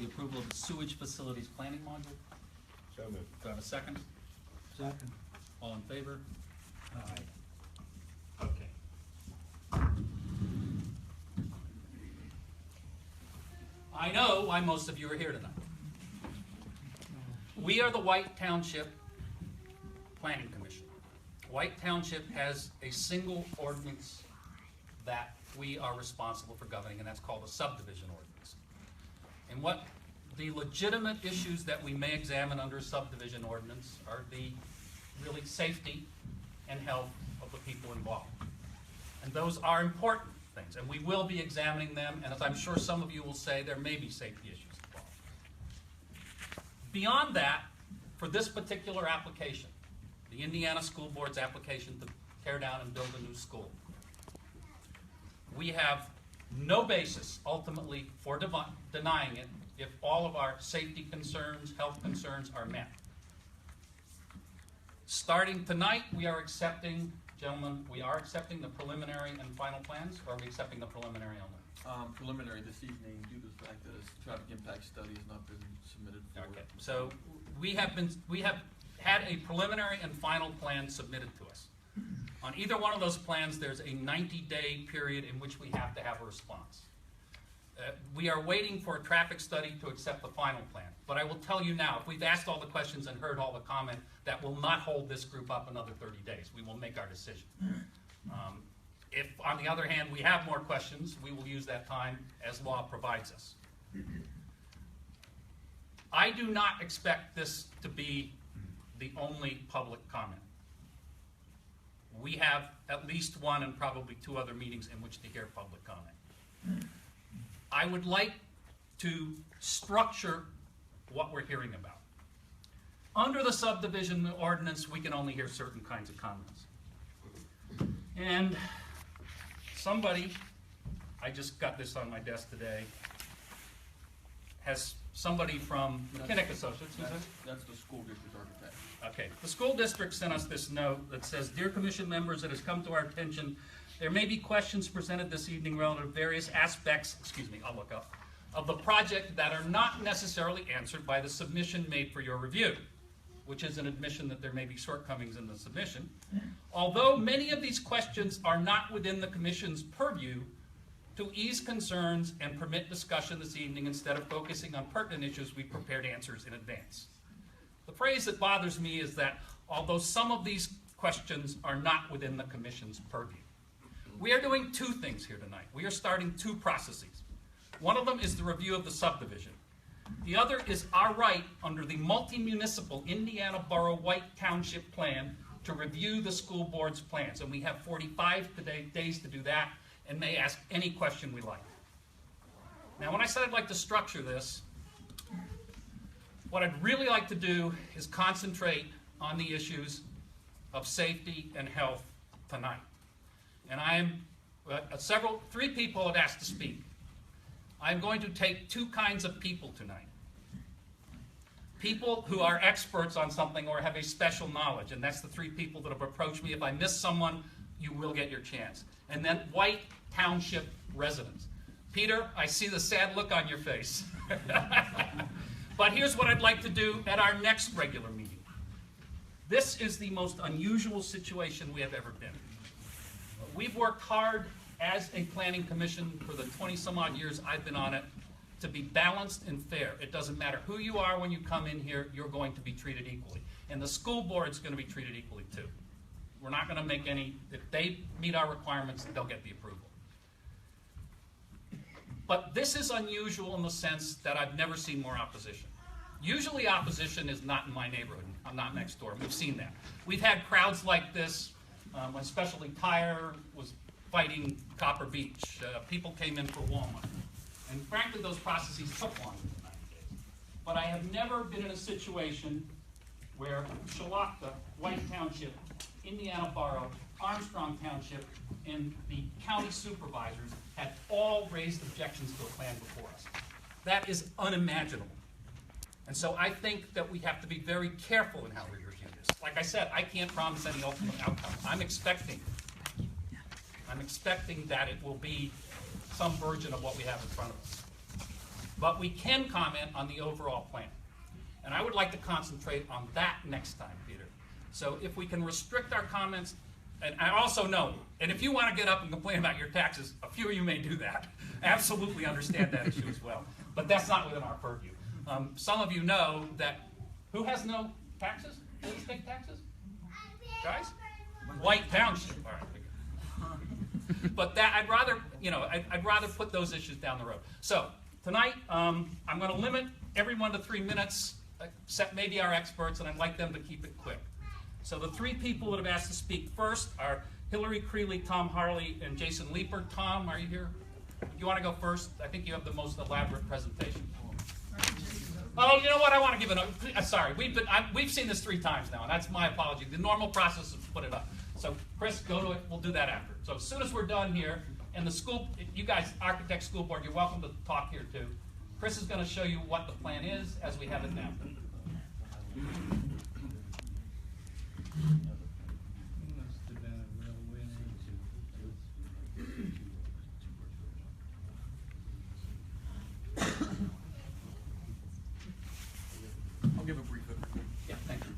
The approval of the sewage facilities planning module. So moved. Do I have a second? Second. All in favor? Aye. Okay. I know why most of you are here tonight. We are the White Township Planning Commission. White Township has a single ordinance that we are responsible for governing, and that's called a subdivision ordinance. And what the legitimate issues that we may examine under a subdivision ordinance are the really safety and health of the people involved. And those are important things, and we will be examining them, and as I'm sure some of you will say, there may be safety issues involved. Beyond that, for this particular application, the Indiana School Board's application to tear down and build a new school, we have no basis ultimately for denying it if all of our safety concerns, health concerns are met. Starting tonight, we are accepting, gentlemen, we are accepting the preliminary and final plans, or are we accepting the preliminary only? Preliminary this evening due to the fact that a traffic impact study has not been submitted for. Okay, so we have had a preliminary and final plan submitted to us. On either one of those plans, there's a 90-day period in which we have to have a response. We are waiting for a traffic study to accept the final plan. But I will tell you now, if we've asked all the questions and heard all the comment, that will not hold this group up another 30 days. We will make our decision. If, on the other hand, we have more questions, we will use that time as law provides us. I do not expect this to be the only public comment. We have at least one and probably two other meetings in which to hear public comment. I would like to structure what we're hearing about. Under the subdivision ordinance, we can only hear certain kinds of comments. And somebody, I just got this on my desk today, has somebody from McKinnick Associates. That's the school district architect. Okay, the school district sent us this note that says, "Dear Commission members, it has come to our attention there may be questions presented this evening relative to various aspects, I'll look up, of the project that are not necessarily answered by the submission made for your review," which is an admission that there may be shortcomings in the submission. "Although many of these questions are not within the Commission's purview, to ease concerns and permit discussion this evening instead of focusing on pertinent issues, we prepared answers in advance." The phrase that bothers me is that although some of these questions are not within the Commission's purview. We are doing two things here tonight. We are starting two processes. One of them is the review of the subdivision. The other is our right under the multi-municipal Indiana Borough White Township Plan to review the school board's plans. And we have 45 days to do that and may ask any question we like. Now, when I said I'd like to structure this, what I'd really like to do is concentrate on the issues of safety and health tonight. And three people have asked to speak. I'm going to take two kinds of people tonight. People who are experts on something or have a special knowledge, and that's the three people that have approached me. If I miss someone, you will get your chance. And then White Township residents. Peter, I see the sad look on your face. But here's what I'd like to do at our next regular meeting. This is the most unusual situation we have ever been in. We've worked hard as a planning commission for the 20-some-odd years I've been on it to be balanced and fair. It doesn't matter who you are when you come in here, you're going to be treated equally. And the school board's going to be treated equally too. We're not going to make any, if they meet our requirements, they'll get the approval. But this is unusual in the sense that I've never seen more opposition. Usually opposition is not in my neighborhood. I'm not next door. We've seen that. We've had crowds like this when Specialty Tire was fighting Copper Beach. People came in for Walmart. And frankly, those processes took longer than 90 days. But I have never been in a situation where Shalakta, White Township, Indiana Borough, Armstrong Township, and the county supervisors had all raised objections to a plan before us. That is unimaginable. And so I think that we have to be very careful in how we review this. Like I said, I can't promise any ultimate outcome. I'm expecting that it will be some version of what we have in front of us. But we can comment on the overall plan. And I would like to concentrate on that next time, Peter. So if we can restrict our comments, and I also know, and if you want to get up and complain about your taxes, a few of you may do that. Absolutely understand that issue as well. But that's not within our purview. Some of you know that, who has no taxes? Please take taxes? Guys? White Township. All right. But that, I'd rather put those issues down the road. So tonight, I'm going to limit everyone to 3 minutes, except maybe our experts, and I'd like them to keep it quick. So the 3 people that have asked to speak first are Hillary Creely, Tom Harley, and Jason Leeper. Tom, are you here? You want to go first? I think you have the most elaborate presentation. Oh, you know what? I want to give it. Sorry, we've seen this 3 times now, and that's my apology. The normal process is to put it up. So, Chris, go to it. We'll do that after. So, as soon as we're done here, and the school, you guys, Architect School Board, you're welcome to talk here too. Chris is going to show you what the plan is as we have it now. I'll give a brief overview. Yeah, thank you.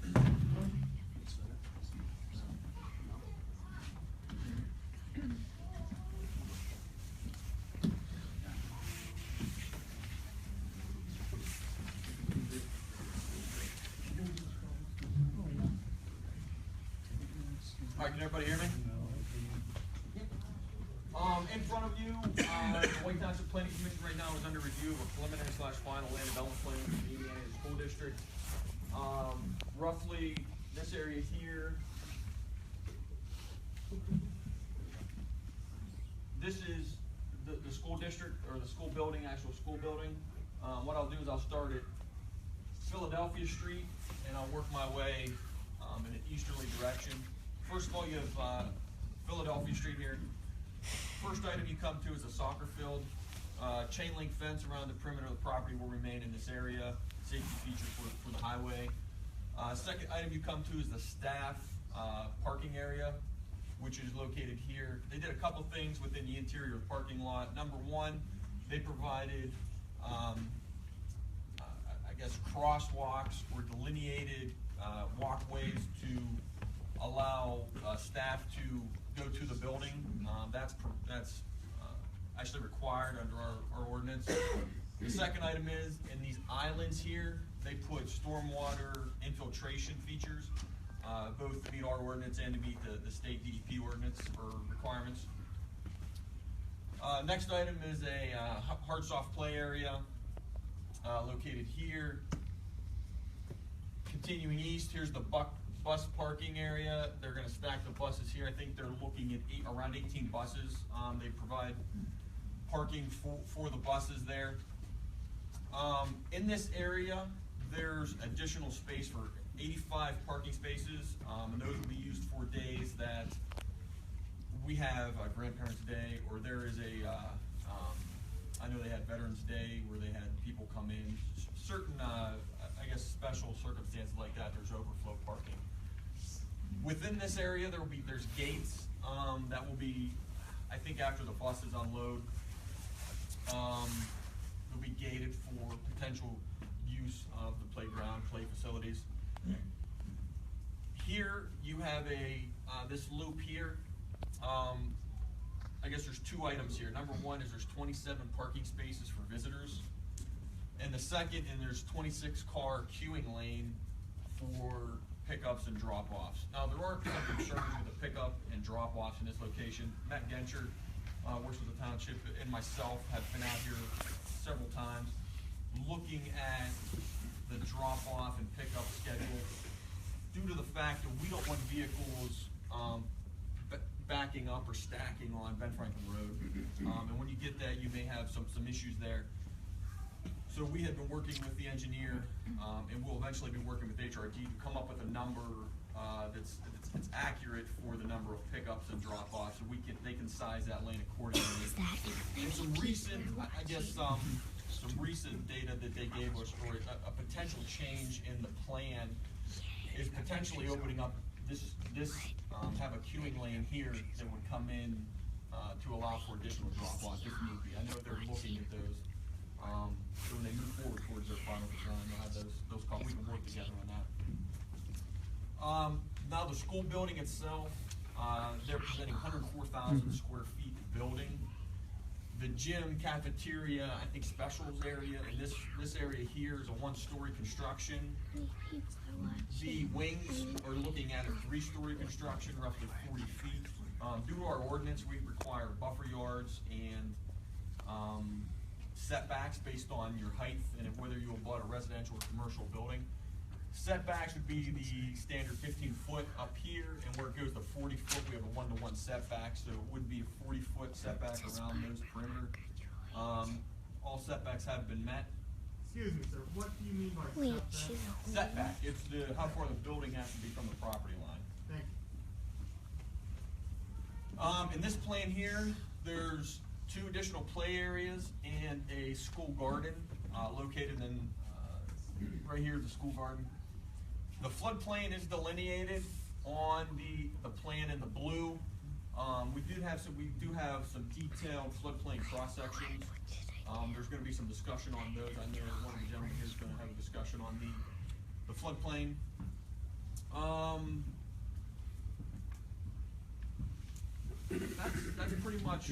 All right, can everybody hear me? In front of you, the White Township Planning Commission right now is under review of a preliminary/final land development plan for the Indiana School District. Roughly this area here. This is the school district, or the school building, actual school building. What I'll do is I'll start at Philadelphia Street and I'll work my way in an easterly direction. First of all, you have Philadelphia Street here. First item you come to is a soccer field. Chain link fence around the perimeter of the property will remain in this area. Safety feature for the highway. Second item you come to is the staff parking area, which is located here. They did a couple things within the interior of the parking lot. Number one, they provided, I guess, crosswalks or delineated walkways to allow staff to go to the building. That's actually required under our ordinance. The second item is, in these islands here, they put stormwater infiltration features, both to meet our ordinance and to meet the state DEP ordinance or requirements. Next item is a hard soft play area located here. Continuing east, here's the bus parking area. They're going to stack the buses here. I think they're looking at around 18 buses. They provide parking for the buses there. In this area, there's additional space for 85 parking spaces, and those will be used for days that we have Grandparents' Day, or there is I know they had Veterans Day where they had people come in. Certain, I guess, special circumstances like that, there's overflow parking. Within this area, there's gates that will be, I think, after the buses unload. They'll be gated for potential use of the playground, play facilities. Here you have this loop here. I guess there's 2 items here. Number one is there's 27 parking spaces for visitors. And the second, and there's 26 car queuing lane for pickups and drop-offs. Now, there are some concerns with the pickup and drop-offs in this location. Matt Genscher works with the Township, and myself have been out here several times looking at the drop-off and pickup schedule due to the fact that we don't want vehicles backing up or stacking on Ben Franklin Road. And when you get that, you may have some issues there. So we have been working with the engineer, and we'll eventually be working with HRD to come up with a number that's accurate for the number of pickups and drop-offs, so they can size that lane accordingly. And some recent, I guess, some recent data that they gave us for a potential change in the plan is potentially opening up have a queuing lane here that would come in to allow for additional drop-offs if need be. I know they're looking at those. So when they move forward towards their final design, they'll have those costs. We can work together on that. Now the school building itself, they're presenting 104,000 square feet building. The gym, cafeteria, I think specials area, and this area here is a one-story construction. The wings are looking at a three-story construction, roughly 40 feet. Due to our ordinance, we require buffer yards and setbacks based on your height and whether you abut a residential or commercial building. Setbacks would be the standard 15-foot up here, and where it goes to 40-foot, we have a 1-to-1 setback, so it would be a 40-foot setback around those perimeter. All setbacks have been met. Excuse me, sir, what do you mean by setback? Setback, it's how far the building has to be from the property line. Thank you. In this plan here, there's 2 additional play areas and a school garden located in, right here is the school garden. The floodplain is delineated on the plan in the blue. We do have some detailed floodplain cross sections. There's going to be some discussion on those. I know one of the gentlemen here is going to have a discussion on the floodplain. That's pretty much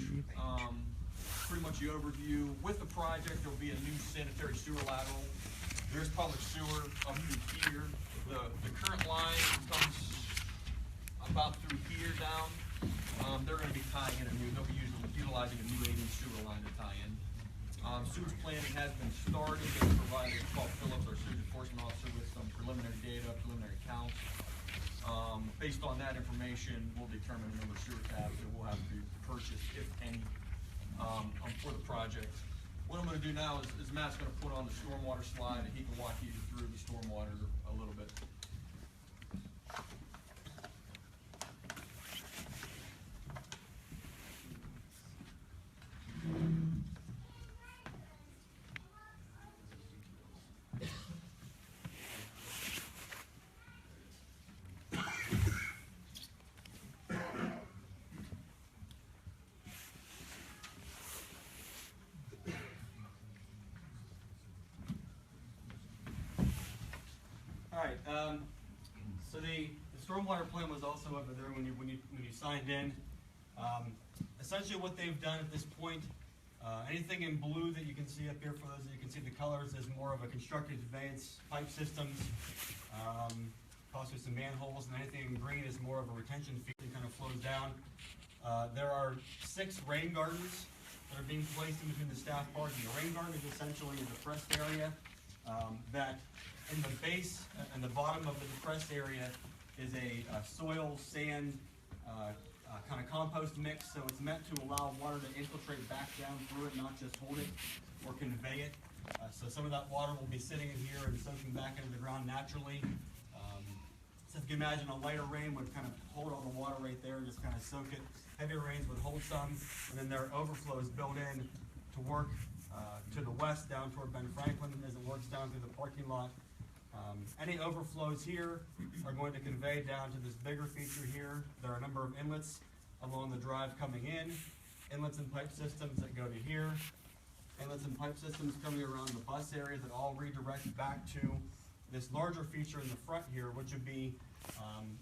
the overview. With the project, there'll be a new sanitary sewer lateral. There's public sewer up through here. The current line comes about through here down. They're going to be tying in they'll be utilizing a new 8-inch sewer line to tie in. Sewage planning has been started. They provided Paul Phillips, our sewage enforcement officer, with some preliminary data, preliminary counts. Based on that information, we'll determine the number of sewer taps that we'll have to purchase, if any, for the project. What I'm going to do now is Matt's going to put on the stormwater slide, and he can walk you through the stormwater a little bit. Alright, so the stormwater plan was also over there when you signed in. Essentially what they've done at this point, anything in blue that you can see up here, for those that you can see the colors, is more of a constructed conveyance pipe systems, possibly some manholes, and anything in green is more of a retention field that kind of flows down. There are 6 rain gardens that are being placed in between the staff park, and the rain garden is essentially a depressed area that in the base and the bottom of the depressed area is a soil, sand, kind of compost mix, so it's meant to allow water to infiltrate back down through it, not just hold it or convey it. So some of that water will be sitting in here and soaking back into the ground naturally. So if you can imagine, a lighter rain would kind of hold all the water right there and just kind of soak it. Heavier rains would hold some, and then there are overflows built in to work to the west down toward Ben Franklin as it works down through the parking lot. Any overflows here are going to convey down to this bigger feature here. There are a number of inlets along the drive coming in, inlets and pipe systems that go to here, inlets and pipe systems coming around the bus area that all redirect back to this larger feature in the front here, which would be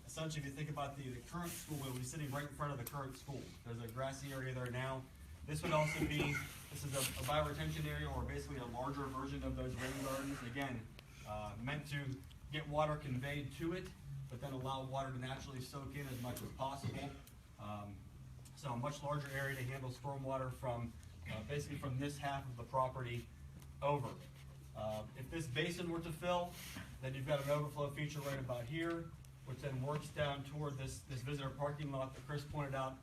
essentially, if you think about the current school, it would be sitting right in front of the current school. There's a grassy area there now. This would also be, this is a bioretention area, or basically a larger version of those rain gardens. Again, meant to get water conveyed to it, but then allow water to naturally soak in as much as possible. So a much larger area to handle stormwater from basically from this half of the property over. If this basin were to fill, then you've got an overflow feature right about here, which then works down toward this visitor parking lot that Chris pointed out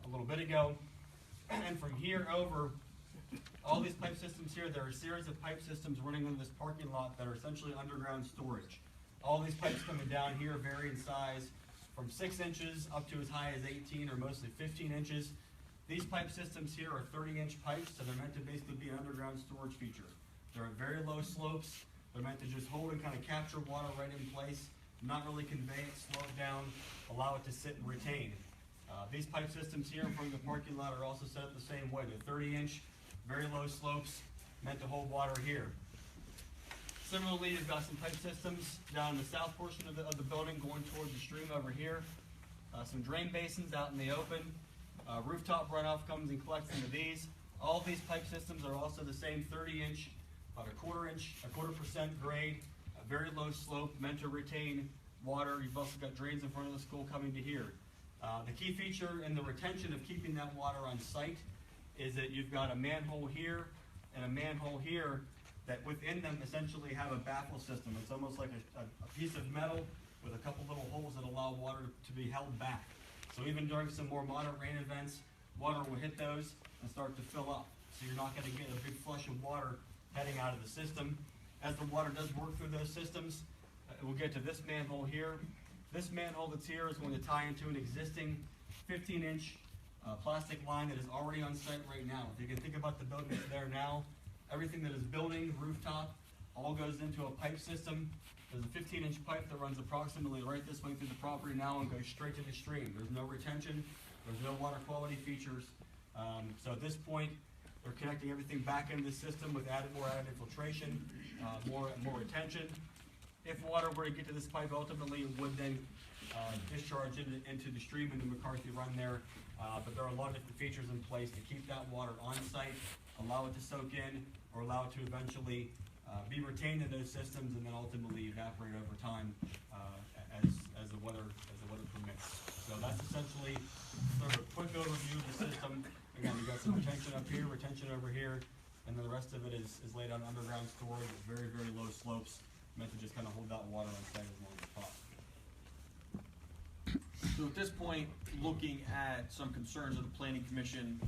a little bit ago. And from here over, all these pipe systems here, there are a series of pipe systems running into this parking lot that are essentially underground storage. All these pipes coming down here vary in size from 6 inches up to as high as 18 or mostly 15 inches. These pipe systems here are 30-inch pipes, so they're meant to basically be an underground storage feature. They're at very low slopes. They're meant to just hold and kind of capture water right in place, not really convey it, slow it down, allow it to sit and retain. These pipe systems here in front of the parking lot are also set up the same way. They're 30-inch, very low slopes, meant to hold water here. Similarly, you've got some pipe systems down in the south portion of the building going towards the stream over here. Some drain basins out in the open. Rooftop runoff comes and collects into these. All of these pipe systems are also the same 30-inch, about a quarter percent grade, a very low slope, meant to retain water. You've also got drains in front of the school coming to here. The key feature in the retention of keeping that water on site is that you've got a manhole here and a manhole here that within them essentially have a baffle system. It's almost like a piece of metal with a couple little holes that allow water to be held back. So even during some more moderate rain events, water will hit those and start to fill up. So you're not going to get a big flush of water heading out of the system. As the water does work through those systems, it will get to this manhole here. This manhole that's here is going to tie into an existing 15-inch plastic line that is already on site right now. If you can think about the building that's there now, everything that is building, rooftop, all goes into a pipe system. There's a 15-inch pipe that runs approximately right this way through the property now and goes straight to the stream. There's no retention, there's no water quality features. So at this point, they're connecting everything back into the system with more added infiltration, more retention. If water were to get to this pipe, ultimately it would then discharge into the stream into McCarthy Run there. But there are a lot of different features in place to keep that water on site, allow it to soak in, or allow it to eventually be retained in those systems and then ultimately evaporate over time as the weather permits. So that's essentially sort of a quick overview of the system. Again, you've got some retention up here, retention over here, and then the rest of it is laid on underground storage with very, very low slopes, meant to just kind of hold that water on site as long as possible. So at this point, looking at some concerns of the Planning Commission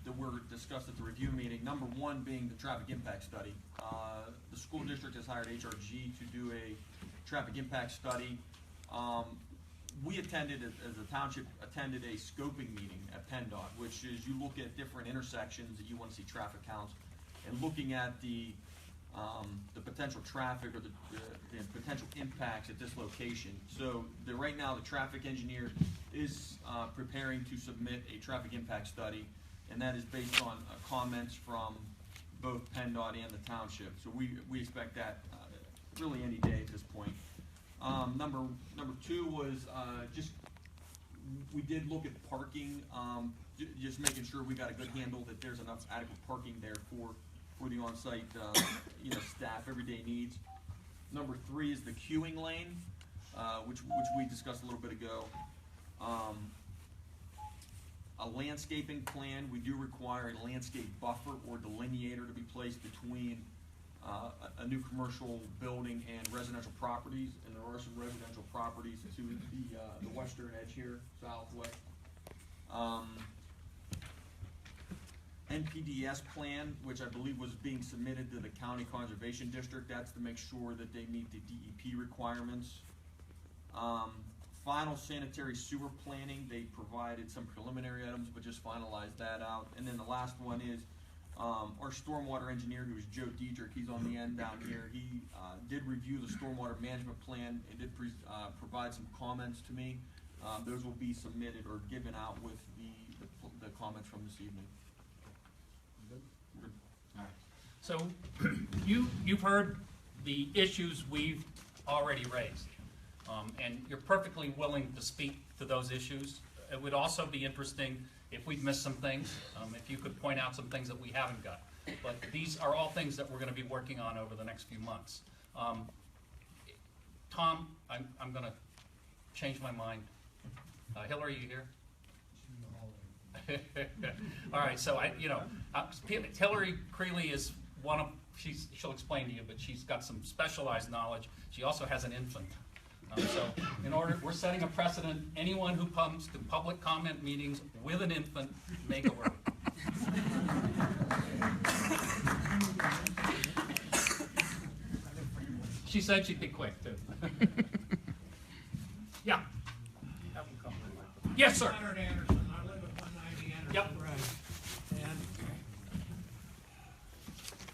that were discussed at the review meeting, number one being the traffic impact study. The school district has hired HRG to do a traffic impact study. We attended, as a township, attended a scoping meeting at PennDOT, which is you look at different intersections that you want to see traffic counts, and looking at the potential traffic or the potential impacts at this location. So right now the traffic engineer is preparing to submit a traffic impact study, and that is based on comments from both PennDOT and the township. So we expect that really any day at this point. Number two was we did look at parking, just making sure we got a good handle that there's enough adequate parking there for the on-site staff everyday needs. Number three is the queuing lane, which we discussed a little bit ago. A landscaping plan, we do require a landscape buffer or delineator to be placed between a new commercial building and residential properties, and there are some residential properties to the western edge here, southwest. NPDS plan, which I believe was being submitted to the County Conservation District. That's to make sure that they meet the DEP requirements. Final sanitary sewer planning, they provided some preliminary items, but just finalized that out. And then the last one is our stormwater engineer, who is Joe Diedrich. He's on the end down here. He did review the stormwater management plan and did provide some comments to me. Those will be submitted or given out with the comments from this evening. All right. So you've heard the issues we've already raised, and you're perfectly willing to speak to those issues. It would also be interesting if we've missed some things, if you could point out some things that we haven't got. But these are all things that we're going to be working on over the next few months. Tom, I'm going to change my mind. Hillary, you here? All right, so Hillary Creely is one of, she'll explain to you, but she's got some specialized knowledge. She also has an infant. So we're setting a precedent. Anyone who comes to public comment meetings with an infant may go early. She said she'd be quick too. Yeah. Have them come. Yes, sir. Leonard Anderson. I live at 190 Anderson Yep. Road. And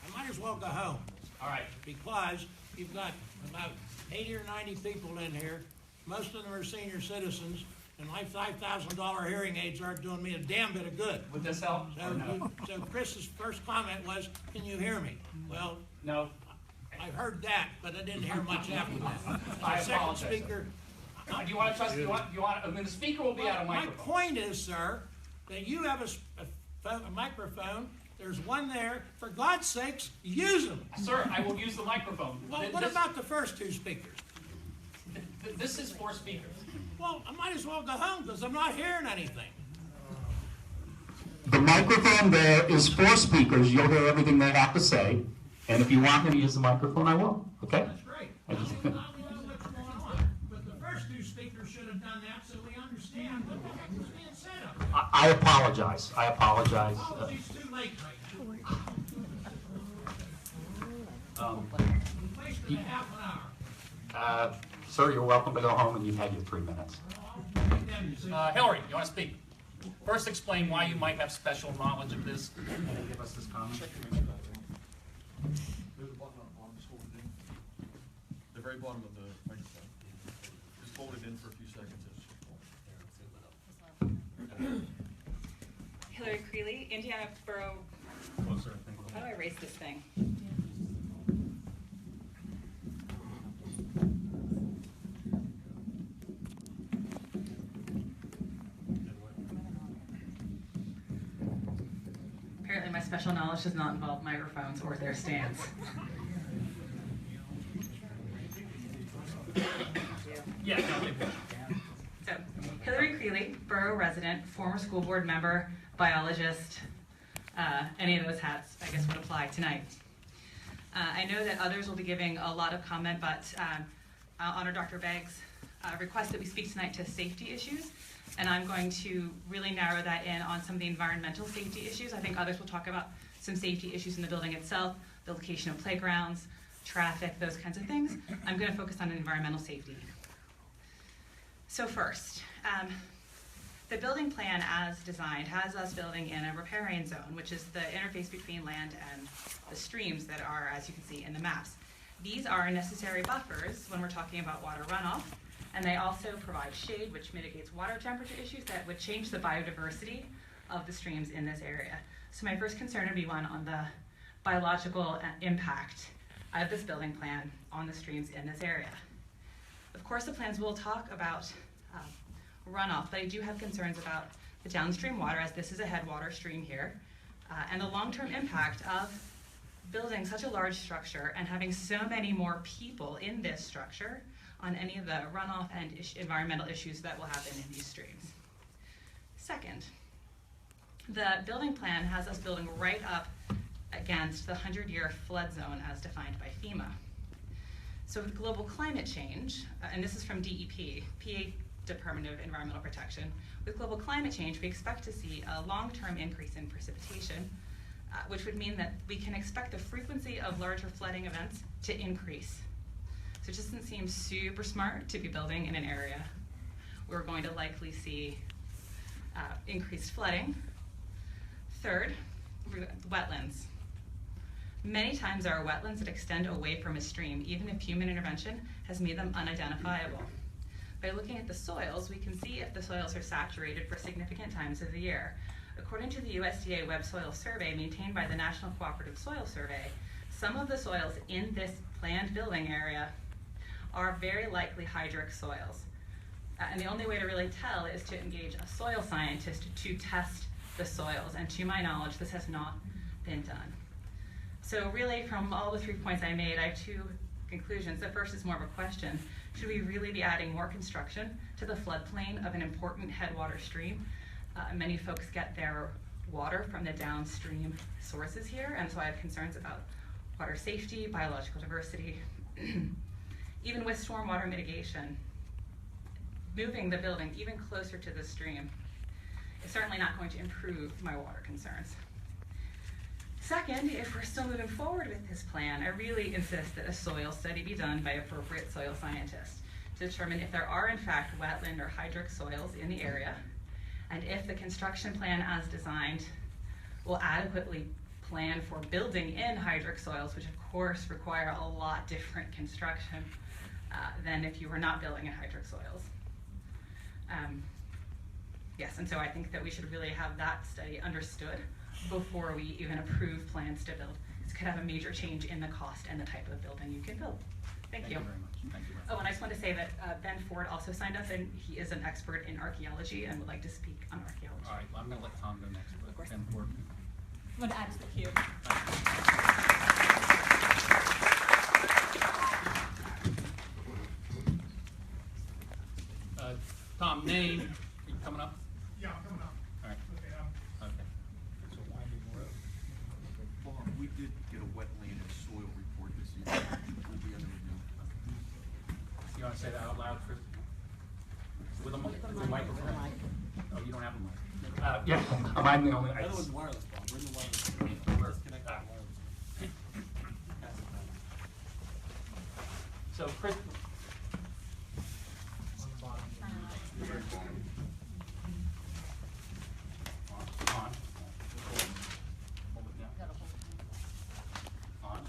I might as well go home All right. because you've got about 80 or 90 people in here. Most of them are senior citizens, and my $5,000 hearing aids aren't doing me a damn bit of good. Would this help or no? So Chris's first comment was, can you hear me? Well, No? I heard that, but I didn't hear much after that. I The second apologize, sir. speaker, Do you want to trust, I mean, the speaker will be out of my microphone. point is, sir, that you have a microphone, there's one there, for God's sakes, use them. Sir, I will use the microphone. Well, what about the first two speakers? This is for speakers. Well, I might as well go home because I'm not hearing anything. The microphone there is for speakers. You'll hear everything they have to say. And if you want me to use the microphone, I will. Okay? That's great. Now we know what's going on. But the first two speakers should have done that so we understand what the heck is being said up there. I apologize. I apologize. Apologies too late right Um, now. We wasted a half an hour. Sir, you're welcome to go home, and you've had your 3 minutes. Hillary, you want to speak? First, explain why you might have special knowledge of this, and then give us this comment. There's a button on the bottom, just hold it in. The very bottom of the microphone. Just hold it in for a few seconds. Hillary Creely, Indiana Borough. Closer, I think. How do I erase this thing? Apparently my special knowledge does not involve microphones or their stands. Yeah, no, it will. So, Hillary Creely, borough resident, former school board member, biologist, any of those hats, I guess, would apply tonight. I know that others will be giving a lot of comment, but I'll honor Dr. Begg's request that we speak tonight to safety issues, and I'm going to really narrow that in on some of the environmental safety issues. I think others will talk about some safety issues in the building itself, the location of playgrounds, traffic, those kinds of things. I'm going to focus on environmental safety. So first, the building plan as designed has us building in a riparian zone, which is the interface between land and the streams that are, as you can see in the maps. These are necessary buffers when we're talking about water runoff, and they also provide shade, which mitigates water temperature issues that would change the biodiversity of the streams in this area. So my first concern would be one on the biological impact of this building plan on the streams in this area. Of course, the plans will talk about runoff, but I do have concerns about the downstream water, as this is a headwater stream here, and the long-term impact of building such a large structure and having so many more people in this structure on any of the runoff and environmental issues that will happen in these streams. Second, the building plan has us building right up against the 100-year flood zone as defined by FEMA. So with global climate change, and this is from DEP, PA Department of Environmental Protection, with global climate change, we expect to see a long-term increase in precipitation, which would mean that we can expect the frequency of larger flooding events to increase. So it just doesn't seem super smart to be building in an area where we're going to likely see increased flooding. Third, wetlands. Many times there are wetlands that extend away from a stream, even if human intervention has made them unidentifiable. By looking at the soils, we can see if the soils are saturated for significant times of the year. According to the USDA Web Soil Survey maintained by the National Cooperative Soil Survey, some of the soils in this planned building area are very likely hydric soils. And the only way to really tell is to engage a soil scientist to test the soils. And to my knowledge, this has not been done. So really, from all the 3 points I made, I have two conclusions. The first is more of a question. Should we really be adding more construction to the floodplain of an important headwater stream? Many folks get their water from the downstream sources here, and so I have concerns about water safety, biological diversity. Even with stormwater mitigation, moving the building even closer to the stream is certainly not going to improve my water concerns. Second, if we're still moving forward with this plan, I really insist that a soil study be done by appropriate soil scientists to determine if there are in fact wetland or hydric soils in the area, and if the construction plan as designed will adequately plan for building in hydric soils, which of course require a lot different construction than if you were not building in hydric soils. Yes, and so I think that we should really have that study understood before we even approve plans to build. This could have a major change in the cost and the type of building you can build. Thank you. very much. Thank you. Oh, and I just want to say that Ben Ford also signed up, and he is an expert in archaeology and would like to speak on archaeology. All right, well, I'm gonna let Tom go next. Of course. Ben Ford. I'm gonna add to the queue. Tom, name, are you coming up? Yeah, I'm coming up. All right, Okay, okay. So winding road. We did get a wetland and soil report this evening. We'll be under review. You wanna say that out loud, Chris? With a microphone? Oh, you don't have a mic? Yeah, I'm the only. The other one's wireless, Bob. We're in the wireless. Disconnect that wireless. So Chris. On. Hold it down. On.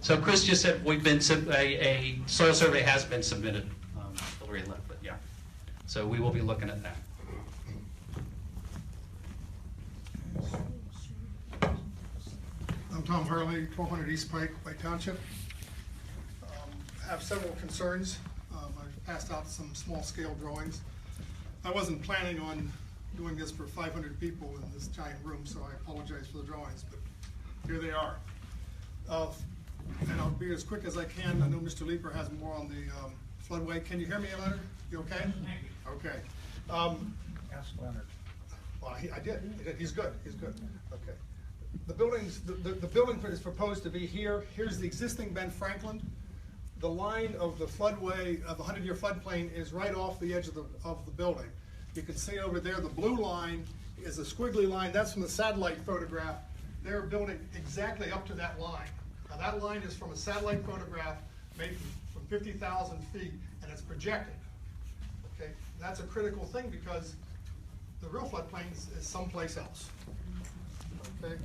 So Chris just said we've been, a soil survey has been submitted, Hillary left, but yeah. So we will be looking at that. I'm Tom Harley, 1200 East Pike, Township. Have several concerns. I've passed out some small-scale drawings. I wasn't planning on doing this for 500 people in this giant room, so I apologize for the drawings, but here they are. And I'll be as quick as I can. I know Mr. Leeper has more on the floodway. Can you hear me, Leonard? You okay? Thank you. Okay. Ask Leonard. Well, I did. He's good. He's good. Okay. The buildings, the building is proposed to be here. Here's the existing Ben Franklin. The line of the floodway, of the 100-year floodplain, is right off the edge of the building. You can see over there, the blue line is a squiggly line. That's from the satellite photograph. They're building exactly up to that line. Now that line is from a satellite photograph made from 50,000 feet, and it's projected. Okay, that's a critical thing because the real floodplain is someplace else. Okay.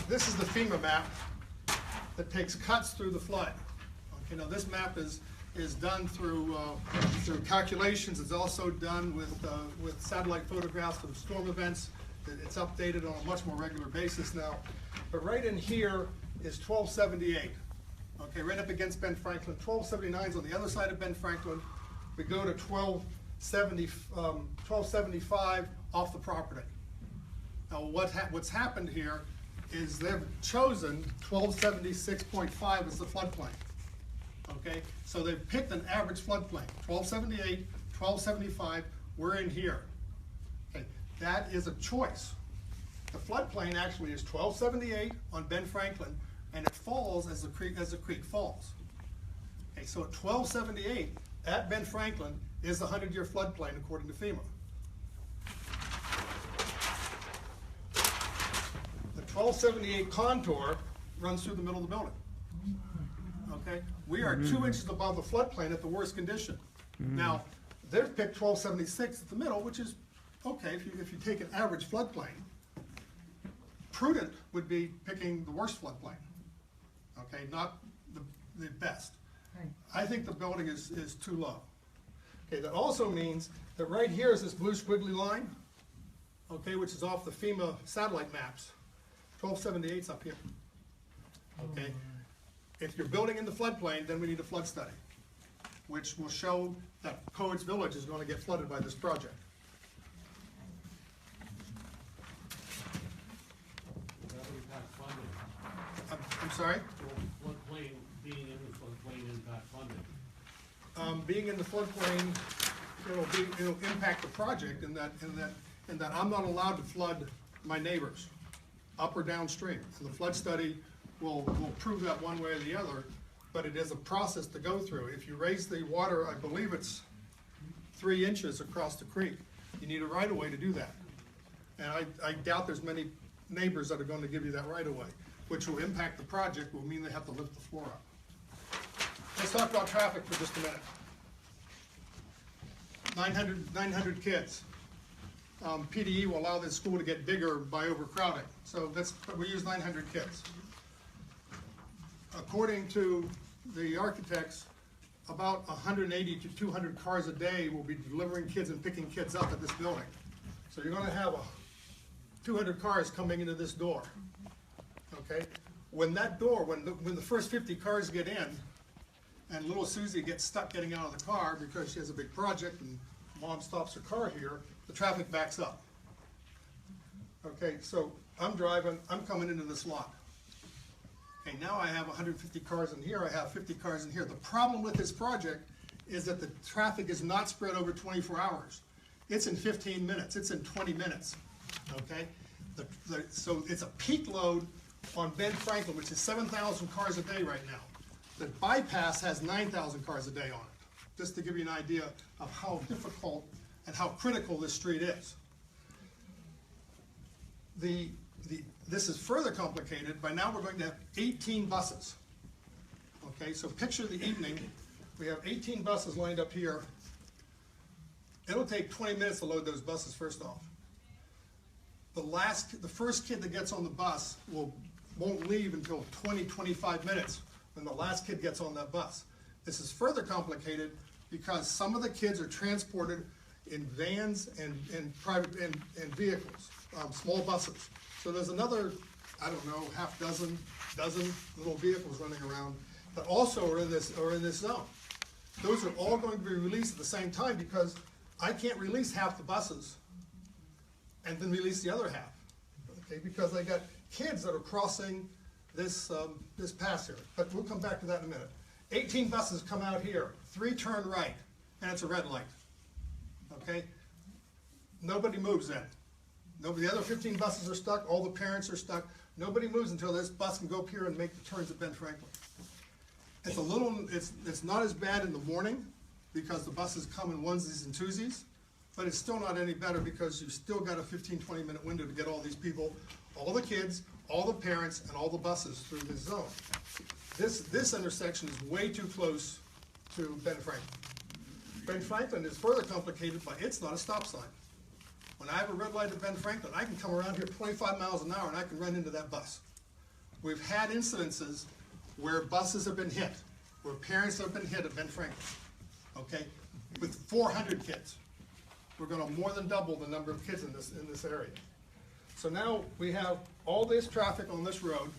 This is the FEMA map that takes cuts through the flood. Okay, now this map is done through calculations. It's also done with satellite photographs of storm events. It's updated on a much more regular basis now. But right in here is 1278. Okay, right up against Ben Franklin. 1279 is on the other side of Ben Franklin. We go to 1275 off the property. Now what's happened here is they've chosen 1276.5 as the floodplain. Okay, so they've picked an average floodplain, 1278, 1275, we're in here. Okay, that is a choice. The floodplain actually is 1278 on Ben Franklin, and it falls as the creek falls. Okay, so at 1278, at Ben Franklin is the 100-year floodplain according to FEMA. The 1278 contour runs through the middle of the building. Okay, we are 2 inches above the floodplain at the worst condition. Now, they've picked 1276 at the middle, which is okay if you take an average floodplain. Prudent would be picking the worst floodplain. Okay, not the best. I think the building is too low. Okay, that also means that right here is this blue squiggly line, okay, which is off the FEMA satellite maps. 1278's up here. Okay, if you're building in the floodplain, then we need a flood study, which will show that Coates Village is going to get flooded by this project. I'm sorry? Floodplain, being in the floodplain is not funded. Being in the floodplain, it'll impact the project in that I'm not allowed to flood my neighbors up or downstream. And the flood study will prove that one way or the other, but it is a process to go through. If you raise the water, I believe it's 3 inches across the creek, you need a right-of-way to do that. And I doubt there's many neighbors that are going to give you that right-of-way, which will impact the project, will mean they have to lift the floor up. Let's talk about traffic for just a minute. 900 kids. PDE will allow this school to get bigger by overcrowding. So we use 900 kids. According to the architects, about 180 to 200 cars a day will be delivering kids and picking kids up at this building. So you're gonna have 200 cars coming into this door, okay? When that door, when the first 50 cars get in, and little Susie gets stuck getting out of the car because she has a big project and mom stops her car here, the traffic backs up. Okay, so I'm driving, I'm coming into this lot. Okay, now I have 150 cars in here, I have 50 cars in here. The problem with this project is that the traffic is not spread over 24 hours. It's in 15 minutes, it's in 20 minutes, okay? So it's a peak load on Ben Franklin, which is 7,000 cars a day right now. The bypass has 9,000 cars a day on it, just to give you an idea of how difficult and how critical this street is. This is further complicated by now we're going to have 18 buses. Okay, so picture the evening, we have 18 buses lined up here. It'll take 20 minutes to load those buses first off. The first kid that gets on the bus won't leave until 20, 25 minutes when the last kid gets on that bus. This is further complicated because some of the kids are transported in vans and private and vehicles, small buses. So there's another, I don't know, half dozen little vehicles running around that also are in this zone. Those are all going to be released at the same time because I can't release half the buses and then release the other half, okay? Because I got kids that are crossing this pass here, but we'll come back to that in a minute. 18 buses come out here, 3 turn right, and it's a red light, okay? Nobody moves then. The other 15 buses are stuck, all the parents are stuck. Nobody moves until this bus can go up here and make the turns at Ben Franklin. It's not as bad in the morning because the buses come in onesies and twosies, but it's still not any better because you've still got a 15, 20-minute window to get all these people, all the kids, all the parents, and all the buses through this zone. This intersection is way too close to Ben Franklin. Ben Franklin is further complicated by it's not a stop sign. When I have a red light at Ben Franklin, I can come around here 25 miles an hour and I can run into that bus. We've had incidences where buses have been hit, where parents have been hit at Ben Franklin, okay, with 400 kids. We're gonna more than double the number of kids in this area. So now we have all this traffic on this road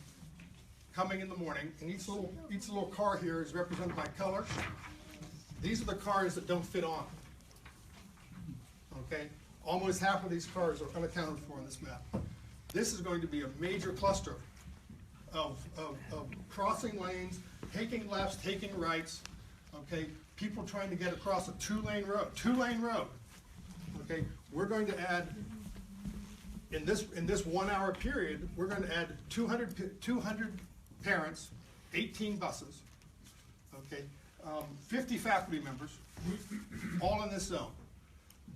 coming in the morning, and each little car here is represented by color. These are the cars that don't fit on, okay? Almost half of these cars are unaccounted for on this map. This is going to be a major cluster of crossing lanes, taking lefts, taking rights, okay? People trying to get across a two-lane road, okay? We're going to add, in this 1 hour period, we're going to add 200 parents, 18 buses, okay? 50 faculty members, all in this zone.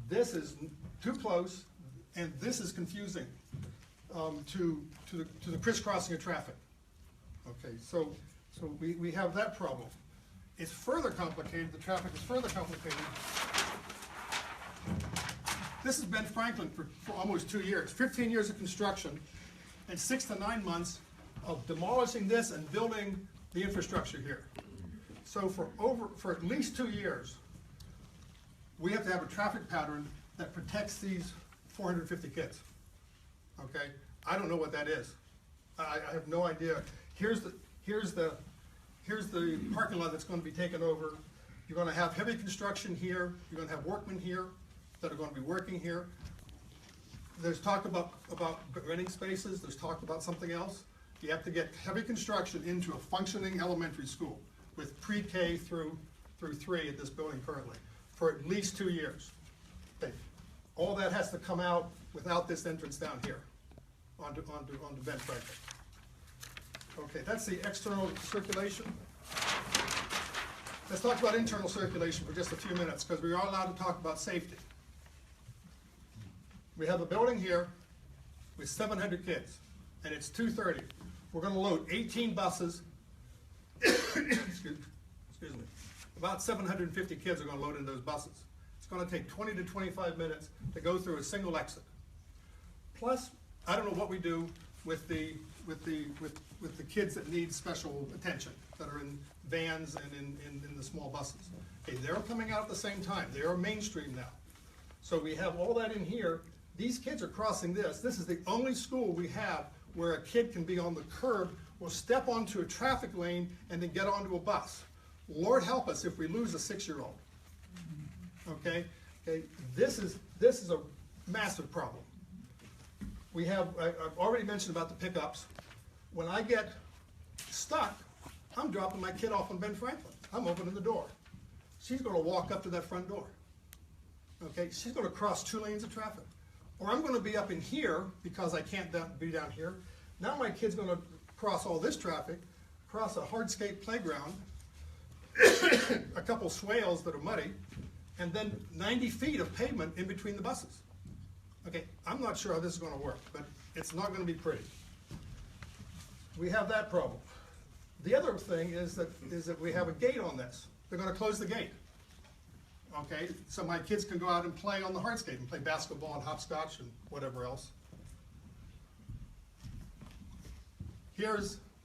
This is too close, and this is confusing to the crisscrossing of traffic. Okay, so we have that problem. It's further complicated, the traffic is further complicated. This has been Franklin for almost 2 years, 15 years of construction, and 6 to 9 months of demolishing this and building the infrastructure here. So for at least 2 years, we have to have a traffic pattern that protects these 450 kids. Okay, I don't know what that is. I have no idea. Here's the parking lot that's going to be taken over. You're going to have heavy construction here. You're going to have workmen here that are going to be working here. There's talk about renting spaces. There's talk about something else. You have to get heavy construction into a functioning elementary school with pre-K through 3 at this building currently for at least 2 years. Okay. All that has to come out without this entrance down here onto Ben Franklin. Okay, that's the external circulation. Let's talk about internal circulation for just a few minutes because we are allowed to talk about safety. We have a building here with 700 kids and it's 2:30. We're going to load 18 buses. Excuse me. About 750 kids are going to load in those buses. It's going to take 20 to 25 minutes to go through a single exit. Plus, I don't know what we do with the kids that need special attention, that are in vans and in the small buses. Okay, they're coming out at the same time. They are mainstream now. So we have all that in here. These kids are crossing this. This is the only school we have where a kid can be on the curb or step onto a traffic lane and then get onto a bus. Lord help us if we lose a 6-year-old. Okay? Okay, this is a massive problem. We have, I've already mentioned about the pickups. When I get stuck, I'm dropping my kid off on Ben Franklin. I'm opening the door. She's gonna walk up to that front door. Okay, she's gonna cross 2 lanes of traffic. Or I'm gonna be up in here because I can't be down here. Now my kid's gonna cross all this traffic, cross a hardscape playground, a couple swales that are muddy, and then 90 feet of pavement in between the buses. Okay, I'm not sure how this is gonna work, but it's not gonna be pretty. We have that problem. The other thing is that we have a gate on this. They're gonna close the gate. Okay, so my kids can go out and play on the hardscape and play basketball and hopscotch and whatever else.